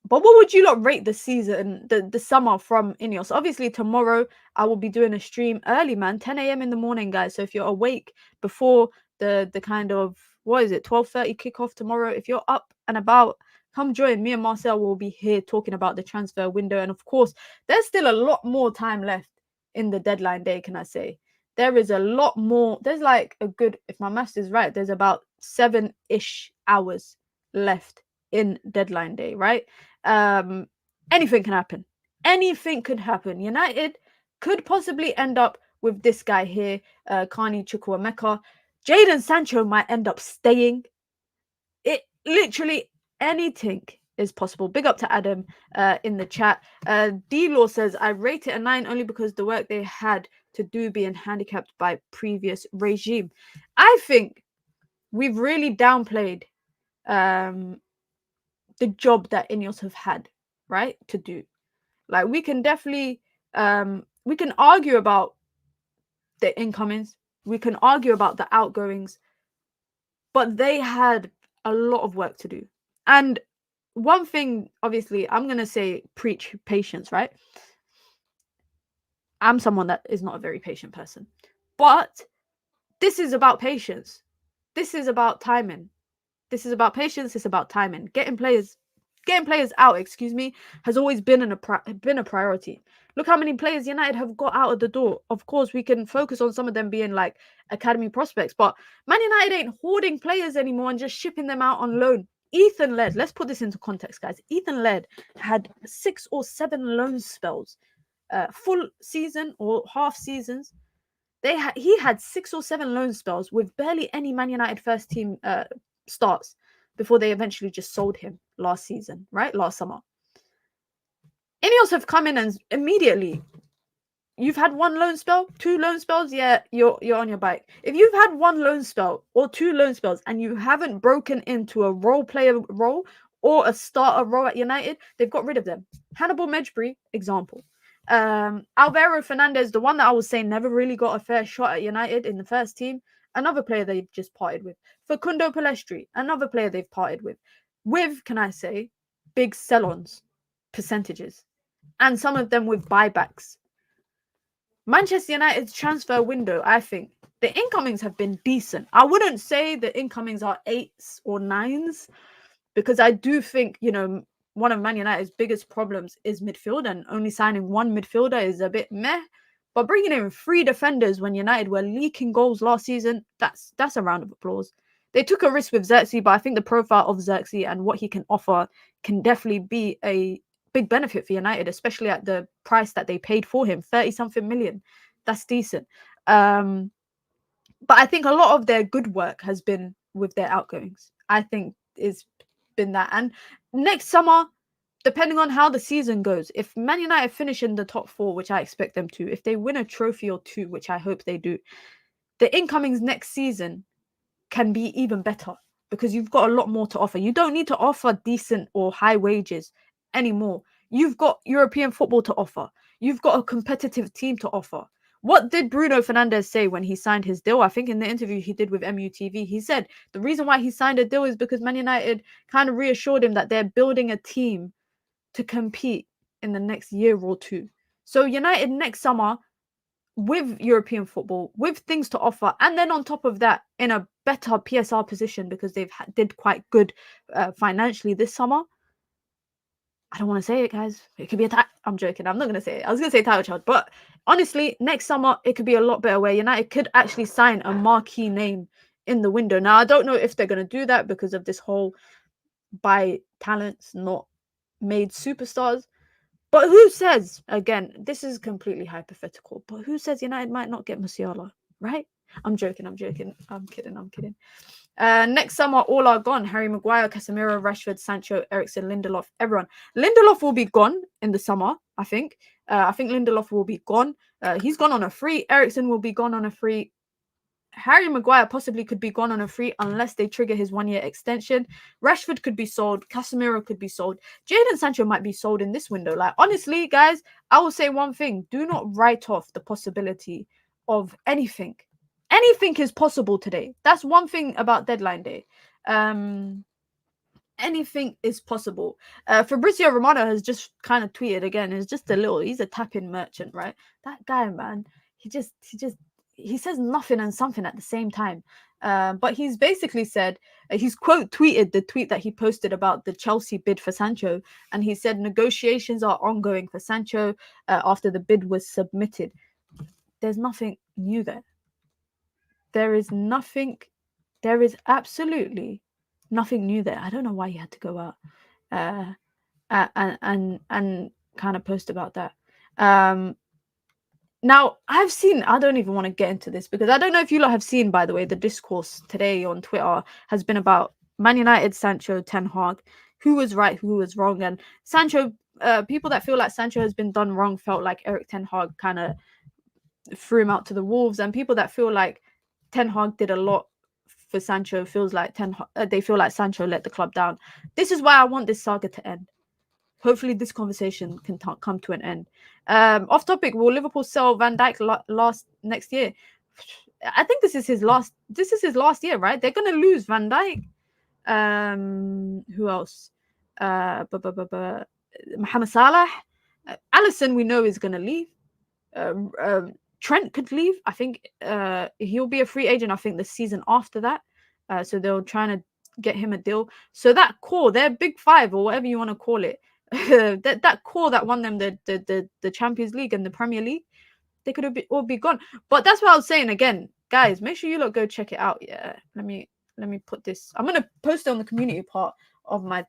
But what would you lot rate the season, the summer from Ineos? Obviously, tomorrow I will be doing a stream early, man, 10 a.m. in the morning, guys. So if you're awake before the kind of, what is it, 12:30 kickoff tomorrow, if you're up and about, come join. Me and Marcel will be here talking about the transfer window. And of course, there's still a lot more time left in the deadline day, can I say? There is a lot more. There's like a good, if my maths is right, there's about 7-ish hours left in deadline day, right? Anything can happen. Anything could happen. United could possibly end up with this guy here, Carney Chukwuemeka. Jadon Sancho might end up staying. It literally anything is possible. Big up to Adam in the chat. D-Law says, I rate it a 9 only because the work they had to do being handicapped by previous regime. I think we've really downplayed the job that Ineos have had, right, to do. Like, we can definitely we can argue about the incomings, we can argue about the outgoings, but they had a lot of work to do. And one thing, obviously, I'm gonna say preach patience, right? I'm someone that is not a very patient person, but this is about patience. This is about timing. This is about patience. It's about timing. Getting players out, has always been a priority. Look how many players United have got out of the door. Of course, we can focus on some of them being like academy prospects, but Man United ain't hoarding players anymore and just shipping them out on loan. Ethan Laird, let's put this into context, guys. Ethan Laird had 6 or 7 loan spells, full season or half seasons. He had 6 or 7 loan spells with barely any Man United first team starts before they eventually just sold him last season, right? Last summer. Ineos have come in and immediately, you've had 1 loan spell, 2 loan spells, yeah, you're on your bike. If you've had 1 loan spell or 2 loan spells and you haven't broken into a role player role or a starter role at United, they've got rid of them. Hannibal Mejbri, example. Alvaro Fernandez, the one that I was saying never really got a fair shot at United in the first team, another player they've just parted with. Facundo Palestri, another player they've parted with. With, can I say, big sell-ons, percentages, and some of them with buybacks. Manchester United's transfer window, I think, the incomings have been decent. I wouldn't say the incomings are 8s or 9s, because I do think, one of Man United's biggest problems is midfield, and only signing 1 midfielder is a bit meh. But bringing in 3 defenders when United were leaking goals last season, that's a round of applause. They took a risk with Xerxes, but I think the profile of Xerxes and what he can offer can definitely be a big benefit for United, especially at the price that they paid for him, 30-something million. That's decent. But I think a lot of their good work has been with their outgoings. I think it's been that. And next summer, depending on how the season goes, if Man United finish in the top 4, which I expect them to, if they win a trophy or 2, which I hope they do, the incomings next season can be even better because you've got a lot more to offer. You don't need to offer decent or high wages anymore. You've got European football to offer. You've got a competitive team to offer. What did Bruno Fernandes say when he signed his deal? I think in the interview he did with MUTV, he said the reason why he signed a deal is because Man United kind of reassured him that they're building a team to compete in the next year or 2. So United next summer, with European football, with things to offer, and then on top of that, in a better PSR position because they've did quite good financially this summer. I don't want to say it, guys. It could be a I'm joking. I'm not going to say it. I was going to say title child, but honestly, next summer it could be a lot better where United could actually sign a marquee name in the window. Now, I don't know if they're going to do that because of this whole by talents, not made superstars. But who says, again, this is completely hypothetical, but who says United might not get Musiala, right? I'm joking. I'm kidding. Next summer, all are gone. Harry Maguire, Casemiro, Rashford, Sancho, Eriksen, Lindelof, everyone. Lindelof will be gone in the summer, I think. I think Lindelof will be gone. He's gone on a free. Eriksen will be gone on a free. Harry Maguire possibly could be gone on a free unless they trigger his 1-year extension. Rashford could be sold. Casemiro could be sold. Jadon Sancho might be sold in this window. Like, honestly, guys, I will say one thing. Do not write off the possibility of anything. Anything is possible today. That's one thing about deadline day. Anything is possible. Fabrizio Romano has just kind of tweeted again. He's a tap-in merchant, right? That guy, man, he says nothing and something at the same time. But he's basically said, he's quote tweeted the tweet that he posted about the Chelsea bid for Sancho. And he said negotiations are ongoing for Sancho after the bid was submitted. There's nothing new there. There is absolutely nothing new there. I don't know why he had to go out and kind of post about that. Now, I don't even want to get into this because I don't know if you lot have seen, by the way, the discourse today on Twitter has been about Man United, Sancho, Ten Hag, who was right, who was wrong. And Sancho, people that feel like Sancho has been done wrong felt like Erik Ten Hag kind of threw him out to the wolves. And people that feel like Ten Hag did a lot for Sancho they feel like Sancho let the club down. This is why I want this saga to end. Hopefully this conversation can come to an end. Off topic, will Liverpool sell Van Dijk next year? I think this is his last year, right? They're gonna lose Van Dijk. Who else? Mohamed Salah. Alisson we know is gonna leave. Trent could leave. I think he'll be a free agent, I think, the season after that. So they're trying to get him a deal. So that core, their big five or whatever you want to call it, that core that won them the Champions League and the Premier League, they could have all be gone. But that's what I was saying again, guys. Make sure you lot go check it out. Yeah, let me put this. I'm gonna post it on the community part of my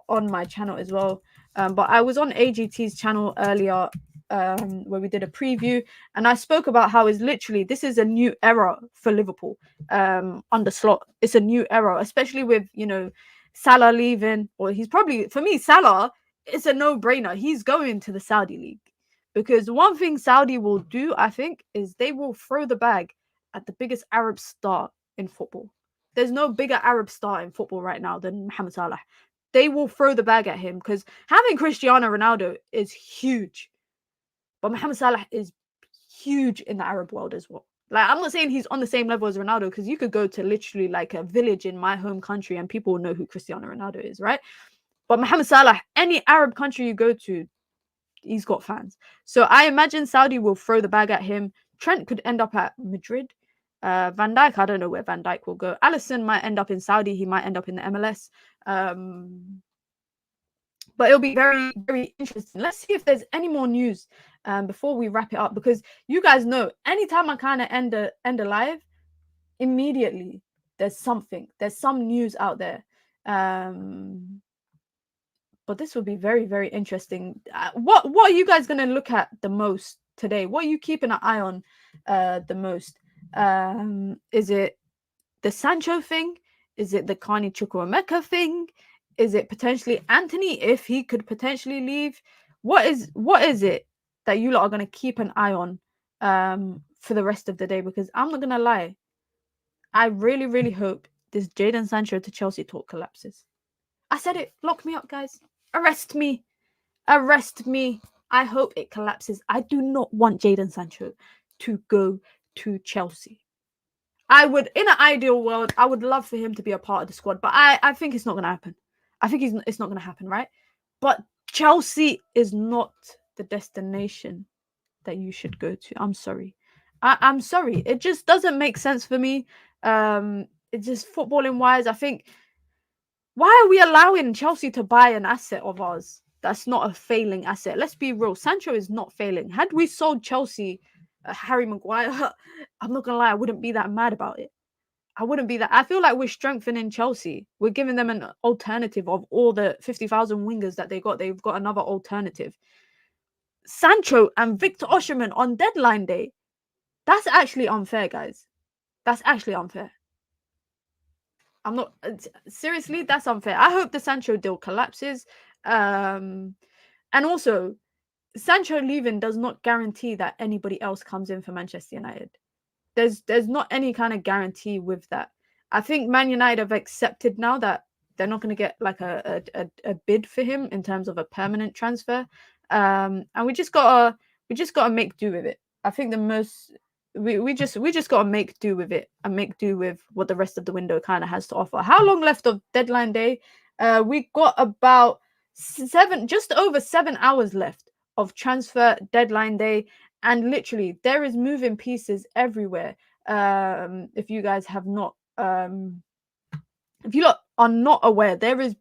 on my channel as well. But I was on AGT's channel earlier. Where we did a preview and I spoke about how this is a new era for Liverpool under Slot. It's a new era, especially with, Salah leaving, or he's probably, for me, Salah, it's a no-brainer. He's going to the Saudi League because one thing Saudi will do, I think, is they will throw the bag at the biggest Arab star in football. There's no bigger Arab star in football right now than Mohamed Salah. They will throw the bag at him because having Cristiano Ronaldo is huge. But Mohamed Salah is huge in the Arab world as well. Like, I'm not saying he's on the same level as Ronaldo because you could go to literally like a village in my home country and people will know who Cristiano Ronaldo is, right? But Mohamed Salah, any Arab country you go to, he's got fans. So I imagine Saudi will throw the bag at him. Trent could end up at Madrid. Van Dijk, I don't know where Van Dijk will go. Alisson might end up in Saudi. He might end up in the MLS. But it'll be very, very interesting. Let's see if there's any more news before we wrap it up, because you guys know anytime I kind of end a live, immediately there's some news out there. But this will be very, very interesting. What are you guys going to look at the most today? What are you keeping an eye on the most? Is it the Sancho thing? Is it the Carney Chukwuemeka thing? Is it potentially Antony, if he could potentially leave? What is it that you lot are going to keep an eye on for the rest of the day? Because I'm not going to lie, I really, really hope this Jadon Sancho to Chelsea talk collapses. I said it. Lock me up, guys. Arrest me. Arrest me. I hope it collapses. I do not want Jadon Sancho to go to Chelsea. I would, in an ideal world, I would love for him to be a part of the squad, but I think it's not going to happen. I think it's not going to happen, right? But Chelsea is not the destination that you should go to. I'm sorry. I'm sorry. It just doesn't make sense for me. It's just footballing wise. I think, why are we allowing Chelsea to buy an asset of ours that's not a failing asset? Let's be real. Sancho is not failing. Had we sold Chelsea Harry Maguire, I'm not gonna lie, I wouldn't be that mad about it. I wouldn't be that. I feel like we're strengthening Chelsea. We're giving them an alternative of all the 50,000 wingers that they got. They've got another alternative. Sancho and Victor Osimhen on deadline day. That's actually unfair, guys. That's actually unfair. I'm not seriously. That's unfair. I hope the Sancho deal collapses. And also, Sancho leaving does not guarantee that anybody else comes in for Manchester United. There's not any kind of guarantee with that. I think Man United have accepted now that they're not going to get like a bid for him in terms of a permanent transfer. And we just gotta make do with it. I think the most we just gotta make do with it and make do with what the rest of the window kind of has to offer. How long left of deadline day? We got about just over 7 hours left of transfer deadline day, and literally there is moving pieces everywhere. If you guys have not if you are not aware, there is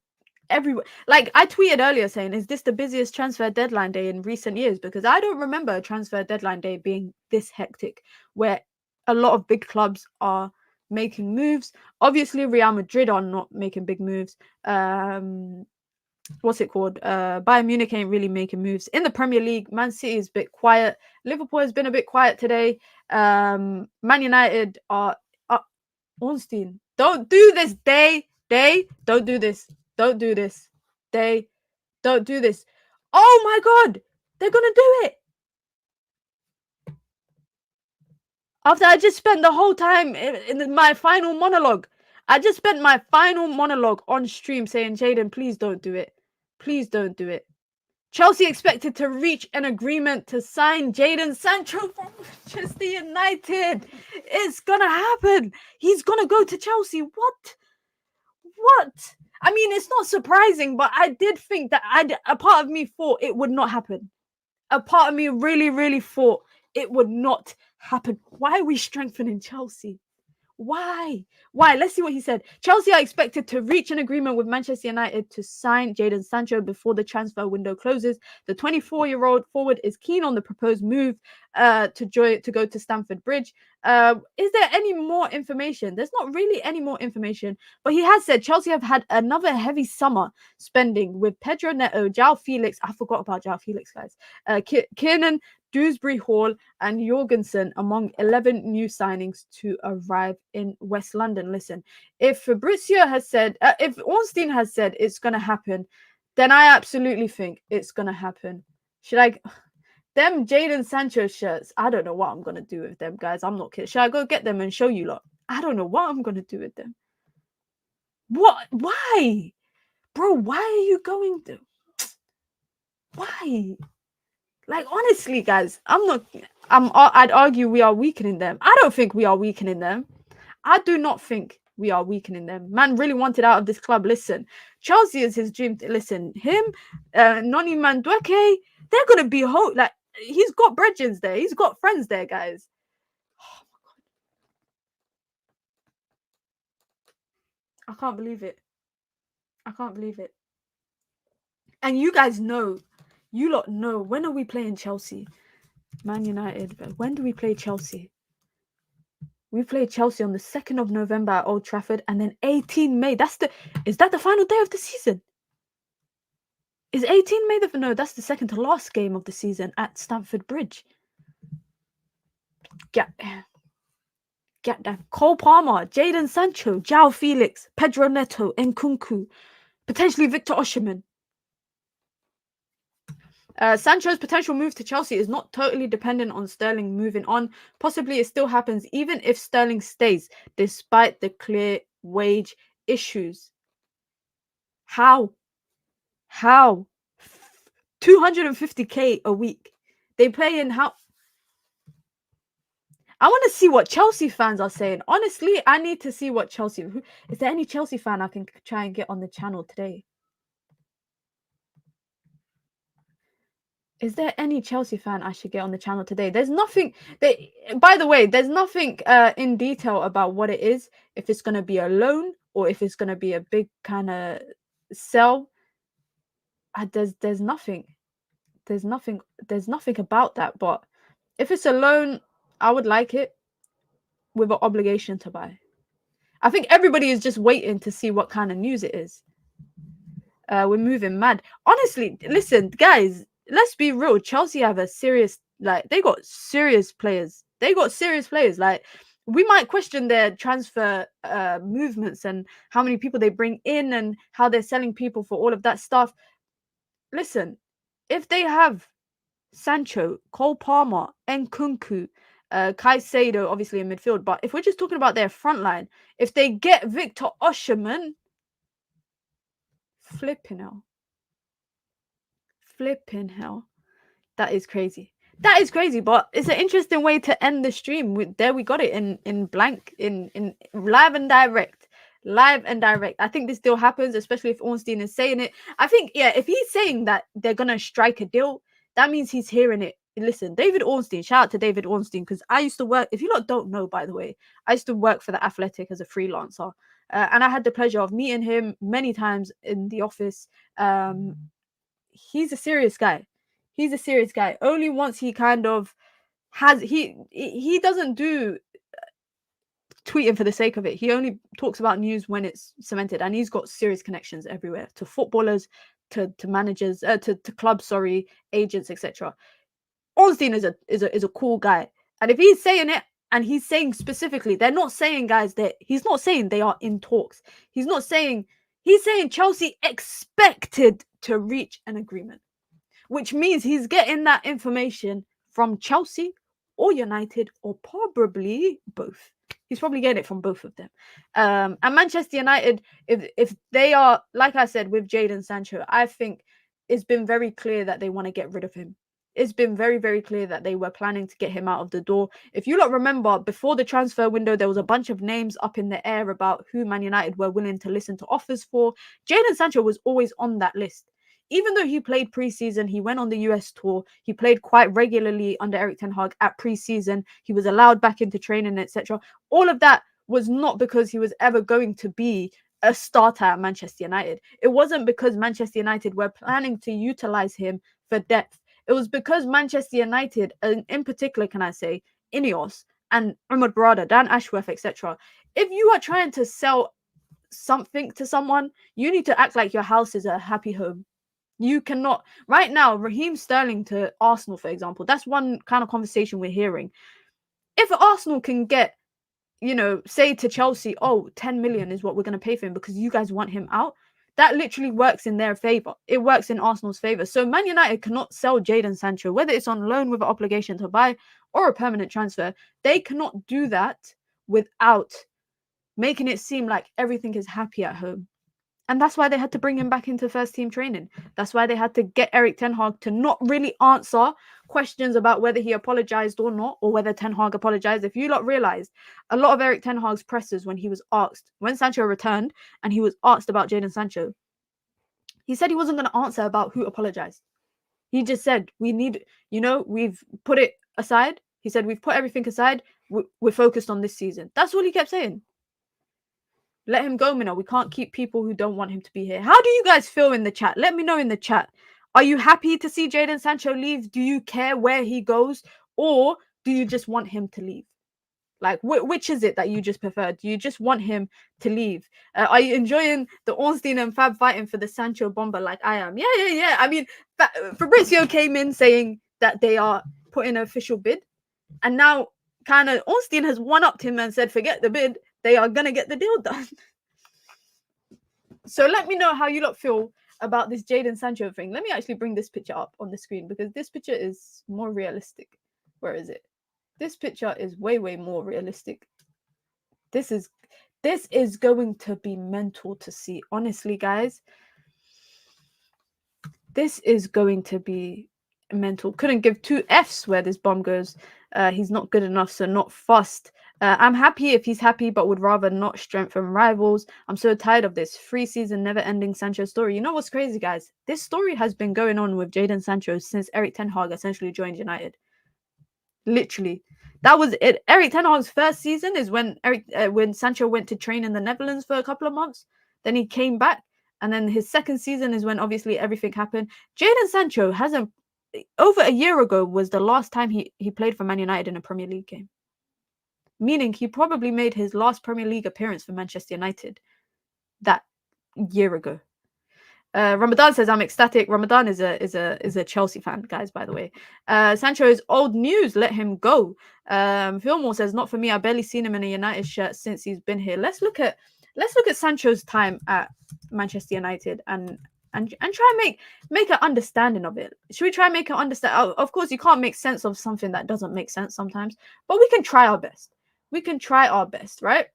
everywhere. Like I tweeted earlier saying, is this the busiest transfer deadline day in recent years? Because I don't remember a transfer deadline day being this hectic, where a lot of big clubs are making moves. Obviously Real Madrid are not making big moves. What's it called? Bayern Munich ain't really making moves. In the Premier League, Man City is a bit quiet. Liverpool has been a bit quiet today. Man United are Ornstein. Don't do this, Day. Don't do this. Don't do this. Day. Don't do this. Oh my God. They're going to do it. After I just spent the whole time in my final monologue. I just spent my final monologue on stream saying, Jaden, please don't do it. Please don't do it. Chelsea expected to reach an agreement to sign Jadon Sancho from Manchester United. It's gonna happen. He's gonna go to Chelsea. What? I mean, it's not surprising, but I did think that a part of me thought it would not happen. A part of me really, really thought it would not happen. Why are we strengthening Chelsea? Why? Let's see what he said. Chelsea are expected to reach an agreement with Manchester United to sign Jadon Sancho before the transfer window closes. The 24-year-old forward is keen on the proposed move to go to Stamford Bridge. Is there any more information? There's not really any more information, but he has said Chelsea have had another heavy summer spending with Pedro Neto, João Felix. I forgot about João Felix, guys. Kiernan Dewsbury Hall and Jorgensen among 11 new signings to arrive in West London. Listen, if Fabrizio has said, if Ornstein has said it's going to happen, then I absolutely think it's going to happen. Them Jadon Sancho shirts, I don't know what I'm going to do with them, guys. I'm not kidding. Should I go get them and show you lot? I don't know what I'm going to do with them. What? Why? Bro, why are you going to? Why? Like, honestly, guys, I'd argue we are weakening them. I don't think we are weakening them. I do not think we are weakening them. Man really wanted out of this club. Listen, Chelsea is his dream. Listen, him, Noni Madueke, they're going to be like, he's got brethren there. He's got friends there, guys. Oh, my God. I can't believe it. I can't believe it. And you guys know, you lot know, when are we playing Chelsea? Man United, but when do we play Chelsea? We play Chelsea on the 2nd of November at Old Trafford, and then 18 May. Is that the final day of the season? Is 18 May no, that's the second to last game of the season at Stamford Bridge. Get them. Cole Palmer, Jadon Sancho, João Felix, Pedro Neto, Nkunku, potentially Victor Osimhen. Sancho's potential move to Chelsea is not totally dependent on Sterling moving on. Possibly it still happens even if Sterling stays, despite the clear wage issues. How? 250k a week. They play in how? I want to see what Chelsea fans are saying. Honestly, I need to see what Chelsea... Is there any Chelsea fan I can try and get on the channel today? Is there any Chelsea fan I should get on the channel today? There's nothing. By the way, there's nothing in detail about what it is. If it's gonna be a loan or if it's gonna be a big kind of sell. There's nothing. There's nothing. There's nothing about that. But if it's a loan, I would like it with an obligation to buy. I think everybody is just waiting to see what kind of news it is. We're moving mad. Honestly, listen, guys, let's be real. Chelsea have a serious, like, they got serious players. They got serious players. Like, we might question their transfer movements and how many people they bring in and how they're selling people for all of that stuff. Listen, if they have Sancho, Cole Palmer, Nkunku, Caicedo, obviously in midfield, but if we're just talking about their front line, if they get Victor Osimhen, flipping hell. Flipping hell. That is crazy. That is crazy, but it's an interesting way to end the stream. There we got it in blank, in live and direct. Live and direct. I think this deal happens, especially if Ornstein is saying it. I think, yeah, if he's saying that they're going to strike a deal, that means he's hearing it. Listen, David Ornstein, shout out to David Ornstein, because I used to work, if you lot don't know, by the way, I used to work for The Athletic as a freelancer. And I had the pleasure of meeting him many times in the office. He's a serious guy. He's a serious guy. Only once he kind of has, he doesn't do tweeting for the sake of it. He only talks about news when it's cemented, and he's got serious connections everywhere, to footballers, to managers, to clubs, sorry, agents, etc. Ornstein is a cool guy, and if he's saying it, and he's saying specifically, they're not saying, guys, that he's not saying they are in talks. He's not saying, he's saying Chelsea expected to reach an agreement, which means he's getting that information from Chelsea or United, or probably both. He's probably getting it from both of them. And Manchester United, if they are, like I said, with Jadon Sancho, I think it's been very clear that they want to get rid of him. It's been very, very clear that they were planning to get him out of the door. If you lot remember, before the transfer window, there was a bunch of names up in the air about who Man United were willing to listen to offers for. Jadon Sancho was always on that list. Even though he played preseason, he went on the US tour. He played quite regularly under Erik ten Hag at preseason. He was allowed back into training, etc. All of that was not because he was ever going to be a starter at Manchester United. It wasn't because Manchester United were planning to utilize him for depth. It was because Manchester United, and in particular, can I say, Ineos and Umar Barada, Dan Ashworth, etc. If you are trying to sell something to someone, you need to act like your house is a happy home. You cannot, right now, Raheem Sterling to Arsenal, for example, that's one kind of conversation we're hearing. If Arsenal can get, say to Chelsea, 10 million is what we're going to pay for him because you guys want him out, that literally works in their favor. It works in Arsenal's favor. So Man United cannot sell Jadon Sancho, whether it's on loan with an obligation to buy or a permanent transfer. They cannot do that without making it seem like everything is happy at home. And that's why they had to bring him back into first team training. That's why they had to get Erik ten Hag to not really answer questions about whether he apologized or not, or whether ten Hag apologized. If you lot realized, a lot of Erik ten Hag's pressers, when Sancho returned and he was asked about Jadon Sancho, he said he wasn't going to answer about who apologized. He just said, we've put it aside. He said, we've put everything aside. We're focused on this season. That's all he kept saying. Let him go, Minna. We can't keep people who don't want him to be here. How do you guys feel in the chat? Let me know in the chat. Are you happy to see Jadon Sancho leave? Do you care where he goes? Or do you just want him to leave? Like, which is it that you just prefer? Do you just want him to leave? Are you enjoying the Ornstein and Fab fighting for the Sancho bomber like I am? Yeah. I mean, Fabrizio came in saying that they are putting an official bid. And now, kind of, Ornstein has one-upped him and said, forget the bid. They are going to get the deal done. So let me know how you lot feel about this Jadon Sancho thing. Let me actually bring this picture up on the screen because this picture is more realistic. Where is it? This picture is way, way more realistic. This is going to be mental to see. Honestly, guys. This is going to be mental. Couldn't give two Fs where this bomb goes. He's not good enough, so not fussed. I'm happy if he's happy, but would rather not strengthen rivals. I'm so tired of this 3-season never-ending Sancho story. You know what's crazy, guys? This story has been going on with Jadon Sancho since Erik ten Hag essentially joined United. Literally, that was it. Erik ten Hag's first season is when when Sancho went to train in the Netherlands for a couple of months. Then he came back, and then his second season is when obviously everything happened. Jadon Sancho hasn't. Over a year ago was the last time he played for Man United in a Premier League game. Meaning he probably made his last Premier League appearance for Manchester United that year ago. Ramadan says I'm ecstatic. Ramadan is a Chelsea fan, guys. By the way, Sancho is old news. Let him go. Fillmore says not for me. I've barely seen him in a United shirt since he's been here. Let's look at Sancho's time at Manchester United and try and make an understanding of it. Should we try and make an understand? Oh, of course, you can't make sense of something that doesn't make sense sometimes, but we can try our best. We can try our best, right?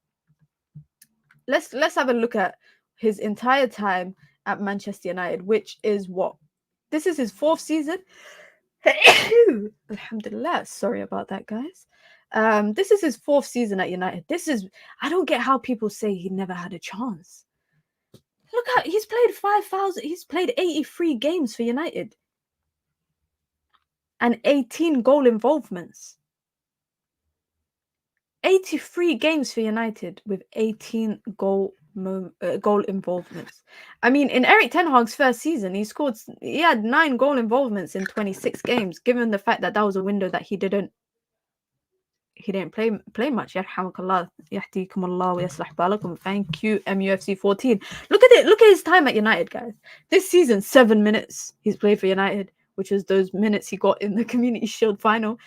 Let's have a look at his entire time at Manchester United, which is what? This is his 4th season. Alhamdulillah. Sorry about that, guys. This is his 4th season at United. I don't get how people say he never had a chance. Look at he's played 83 games for United and 18 goal involvements. 83 games for United with 18 goal involvements. I mean, in Erik ten Hag's first season, he had 9 goal involvements in 26 games. Given the fact that was a window that he didn't play much. Yarhamakallah, yahdikumullah wa yaslih balakum. Thank you, MUFC 14. Look at his time at United, guys. This season, 7 minutes he's played for United, which is those minutes he got in the Community Shield final.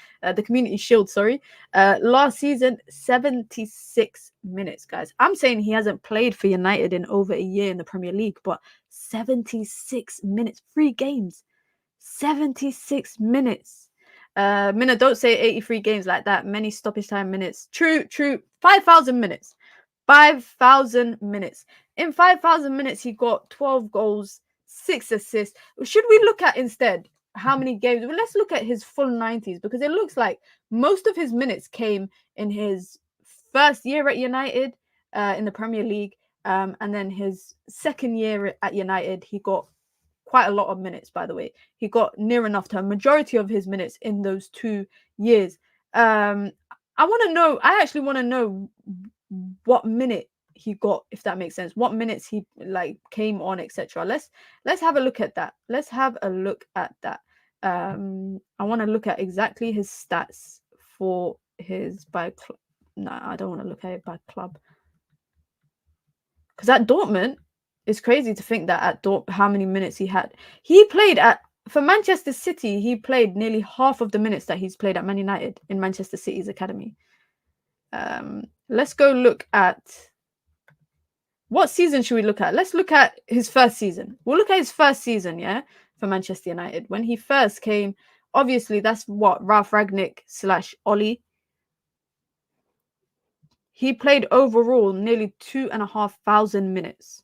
Last season, 76 minutes, guys. I'm saying he hasn't played for United in over a year in the Premier League, but 76 minutes, 3 games, 76 minutes. Minna, don't say 83 games like that. Many stoppage time minutes. True. 5,000 minutes. 5,000 minutes. In 5,000 minutes, he got 12 goals, 6 assists. Should we look at instead how many games? Well, let's look at his full 90s, because it looks like most of his minutes came in his first year at United in the Premier League. And then his second year at United, he got quite a lot of minutes, by the way. He got near enough to a majority of his minutes in those 2 years. I actually want to know what minute he got, if that makes sense. What minutes he came on, etc. Let's have a look at that. I want to look at exactly his stats for his by club. No, I don't want to look at it by club. Because at Dortmund, it's crazy to think that at how many minutes he had. He played for Manchester City. He played nearly half of the minutes that he's played at Man United in Manchester City's academy. Let's go look at what season should we look at? Let's look at his first season. We'll look at his first season, yeah, for Manchester United. When he first came, obviously that's what Ralf Rangnick / Ollie. He played overall nearly 2,500 minutes.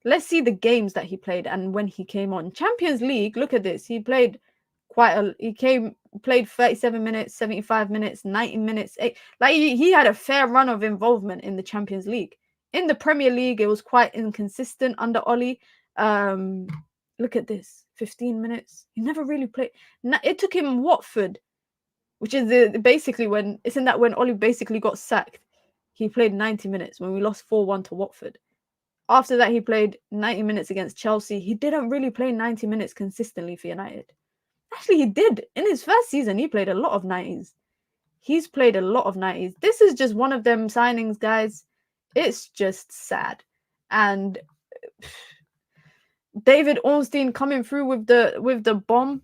Let's see the games that he played and when he came on. Champions League, look at this. He played played 37 minutes, 75 minutes, 90 minutes. He had a fair run of involvement in the Champions League. In the Premier League, it was quite inconsistent under Ollie. Look at this. 15 minutes. He never really played. It took him Watford, which is basically when Ollie basically got sacked. He played 90 minutes when we lost 4-1 to Watford. After that, he played 90 minutes against Chelsea. He didn't really play 90 minutes consistently for United. Actually, he did. In his first season, he played a lot of 90s. He's played a lot of 90s. This is just one of them signings, guys. It's just sad. And David Ornstein coming through with the bomb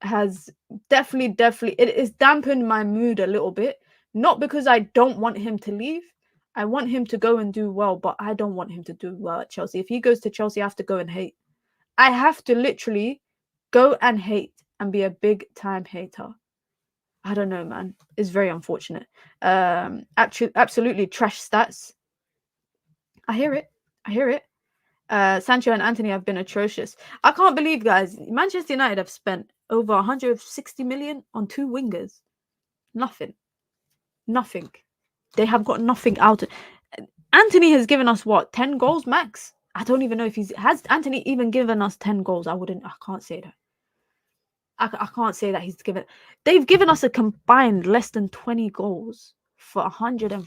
has definitely it has dampened my mood a little bit. Not because I don't want him to leave. I want him to go and do well, but I don't want him to do well at Chelsea. If he goes to Chelsea, I have to go and hate. I have to literally go and hate and be a big time hater. I don't know, man. It's very unfortunate. Absolutely trash stats. I hear it. Sancho and Antony have been atrocious. I can't believe, guys, Manchester United have spent over 160 million on 2 wingers. Nothing. They have got nothing out. Antony has given us what, 10 goals max? I don't even know if has Antony even given us 10 goals. I can't say that. I can't say that they've given us a combined less than 20 goals for 100 and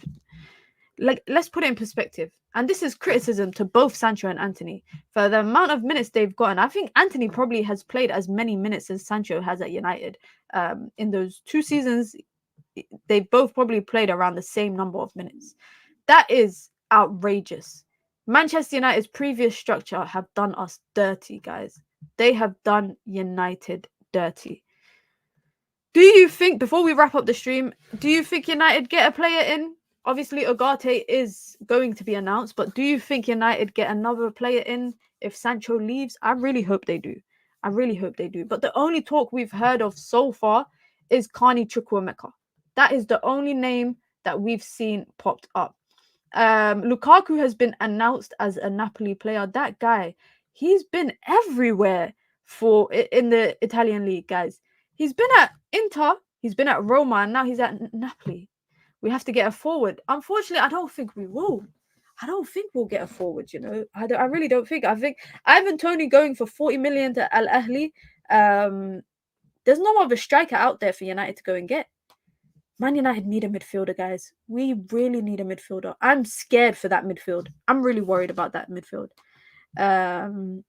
let's put it in perspective. And this is criticism to both Sancho and Antony for the amount of minutes they've gotten. I think Antony probably has played as many minutes as Sancho has at United. In those 2 seasons, they've both probably played around the same number of minutes. That is outrageous. Manchester United's previous structure have done us dirty, guys. They have done United dirty. Do you think, before we wrap up the stream, do you think United get a player in? Obviously, Ugarte is going to be announced, but do you think United get another player in if Sancho leaves? I really hope they do. I really hope they do. But the only talk we've heard of so far is Chukwuemeka. That is the only name that we've seen popped up. Lukaku has been announced as a Napoli player. That guy, he's been everywhere in the Italian league, guys. He's been at Inter, he's been at Roma, and now he's at Napoli. We have to get a forward. Unfortunately, I don't think we will. I don't think we'll get a forward, you know. I really don't think. I think Ivan Toney going for 40 million to Al Ahly. There's no other striker out there for United to go and get. Man United need a midfielder, guys. We really need a midfielder. I'm scared for that midfield. I'm really worried about that midfield.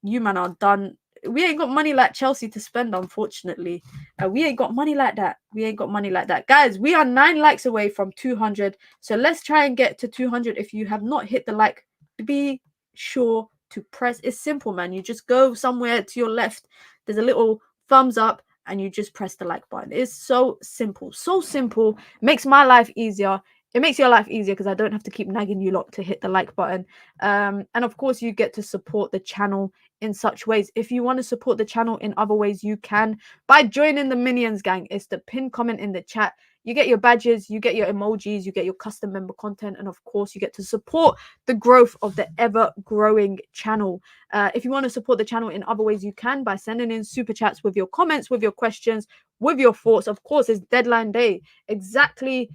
You man are done. We ain't got money like Chelsea to spend, unfortunately. We ain't got money like that. Guys, we are 9 likes away from 200. So let's try and get to 200. If you have not hit the like, be sure to press. It's simple, man. You just go somewhere to your left. There's a little thumbs up and you just press the like button. It's so simple. So simple. Makes my life easier. It makes your life easier because I don't have to keep nagging you lot to hit the like button. And of course, you get to support the channel in such ways. If you want to support the channel in other ways, you can by joining the Minions gang. It's the pinned comment in the chat. You get your badges, you get your emojis, you get your custom member content, and of course, you get to support the growth of the ever-growing channel. If you want to support the channel in other ways, you can by sending in super chats with your comments, with your questions, with your thoughts. Of course, it's deadline day. Exactly,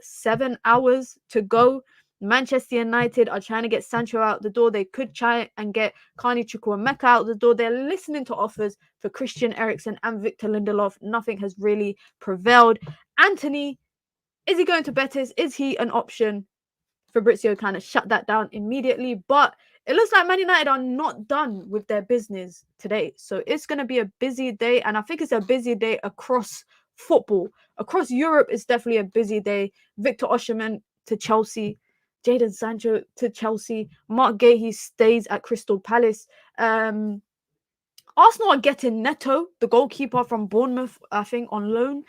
7 hours to go. Manchester United are trying to get Sancho out the door. They could try and get Chukwuemeka out the door. They're listening to offers for Christian Eriksen and Victor Lindelof. Nothing has really prevailed. Antony, is he going to Betis? Is he an option? Fabrizio kind of shut that down immediately. But it looks like Man United are not done with their business today. So it's going to be a busy day. And I think it's a busy day across football. Across Europe, it's definitely a busy day. Victor Osimhen to Chelsea. Jadon Sancho to Chelsea. Mark Guehi stays at Crystal Palace. Arsenal are getting Neto, the goalkeeper from Bournemouth, I think, on loan.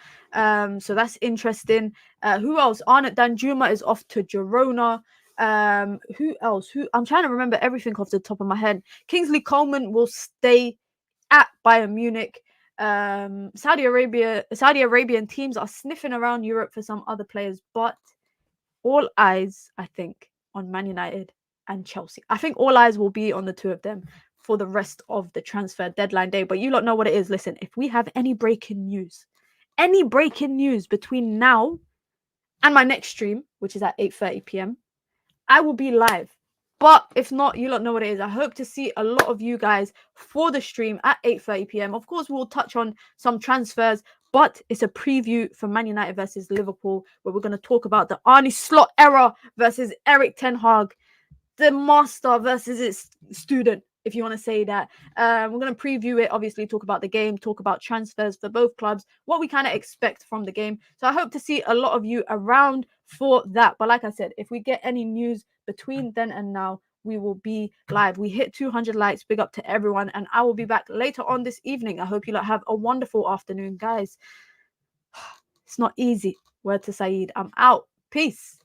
So that's interesting. Who else? Arnott Danjuma is off to Girona. Who else? I'm trying to remember everything off the top of my head. Kingsley Coleman will stay at Bayern Munich. Saudi Arabian teams are sniffing around Europe for some other players, but all eyes, I think, on Man United and Chelsea. I think all eyes will be on the two of them for the rest of the transfer deadline day. But you lot know what it is. Listen, if we have any breaking news between now and my next stream, which is at 8:30 p.m., I will be live. But if not, you lot know what it is. I hope to see a lot of you guys for the stream at 8:30 p.m. Of course, we'll touch on some transfers, but it's a preview for Man United versus Liverpool, where we're going to talk about the Arne Slot era versus Erik ten Hag, the master versus its student, if you want to say that. We're going to preview it, obviously talk about the game, talk about transfers for both clubs, what we kind of expect from the game. So I hope to see a lot of you around for that. But like I said, if we get any news between then and now, we will be live. We hit 200 likes. Big up to everyone. And I will be back later on this evening. I hope you lot have a wonderful afternoon, guys. It's not easy. Word to Saeed. I'm out. Peace.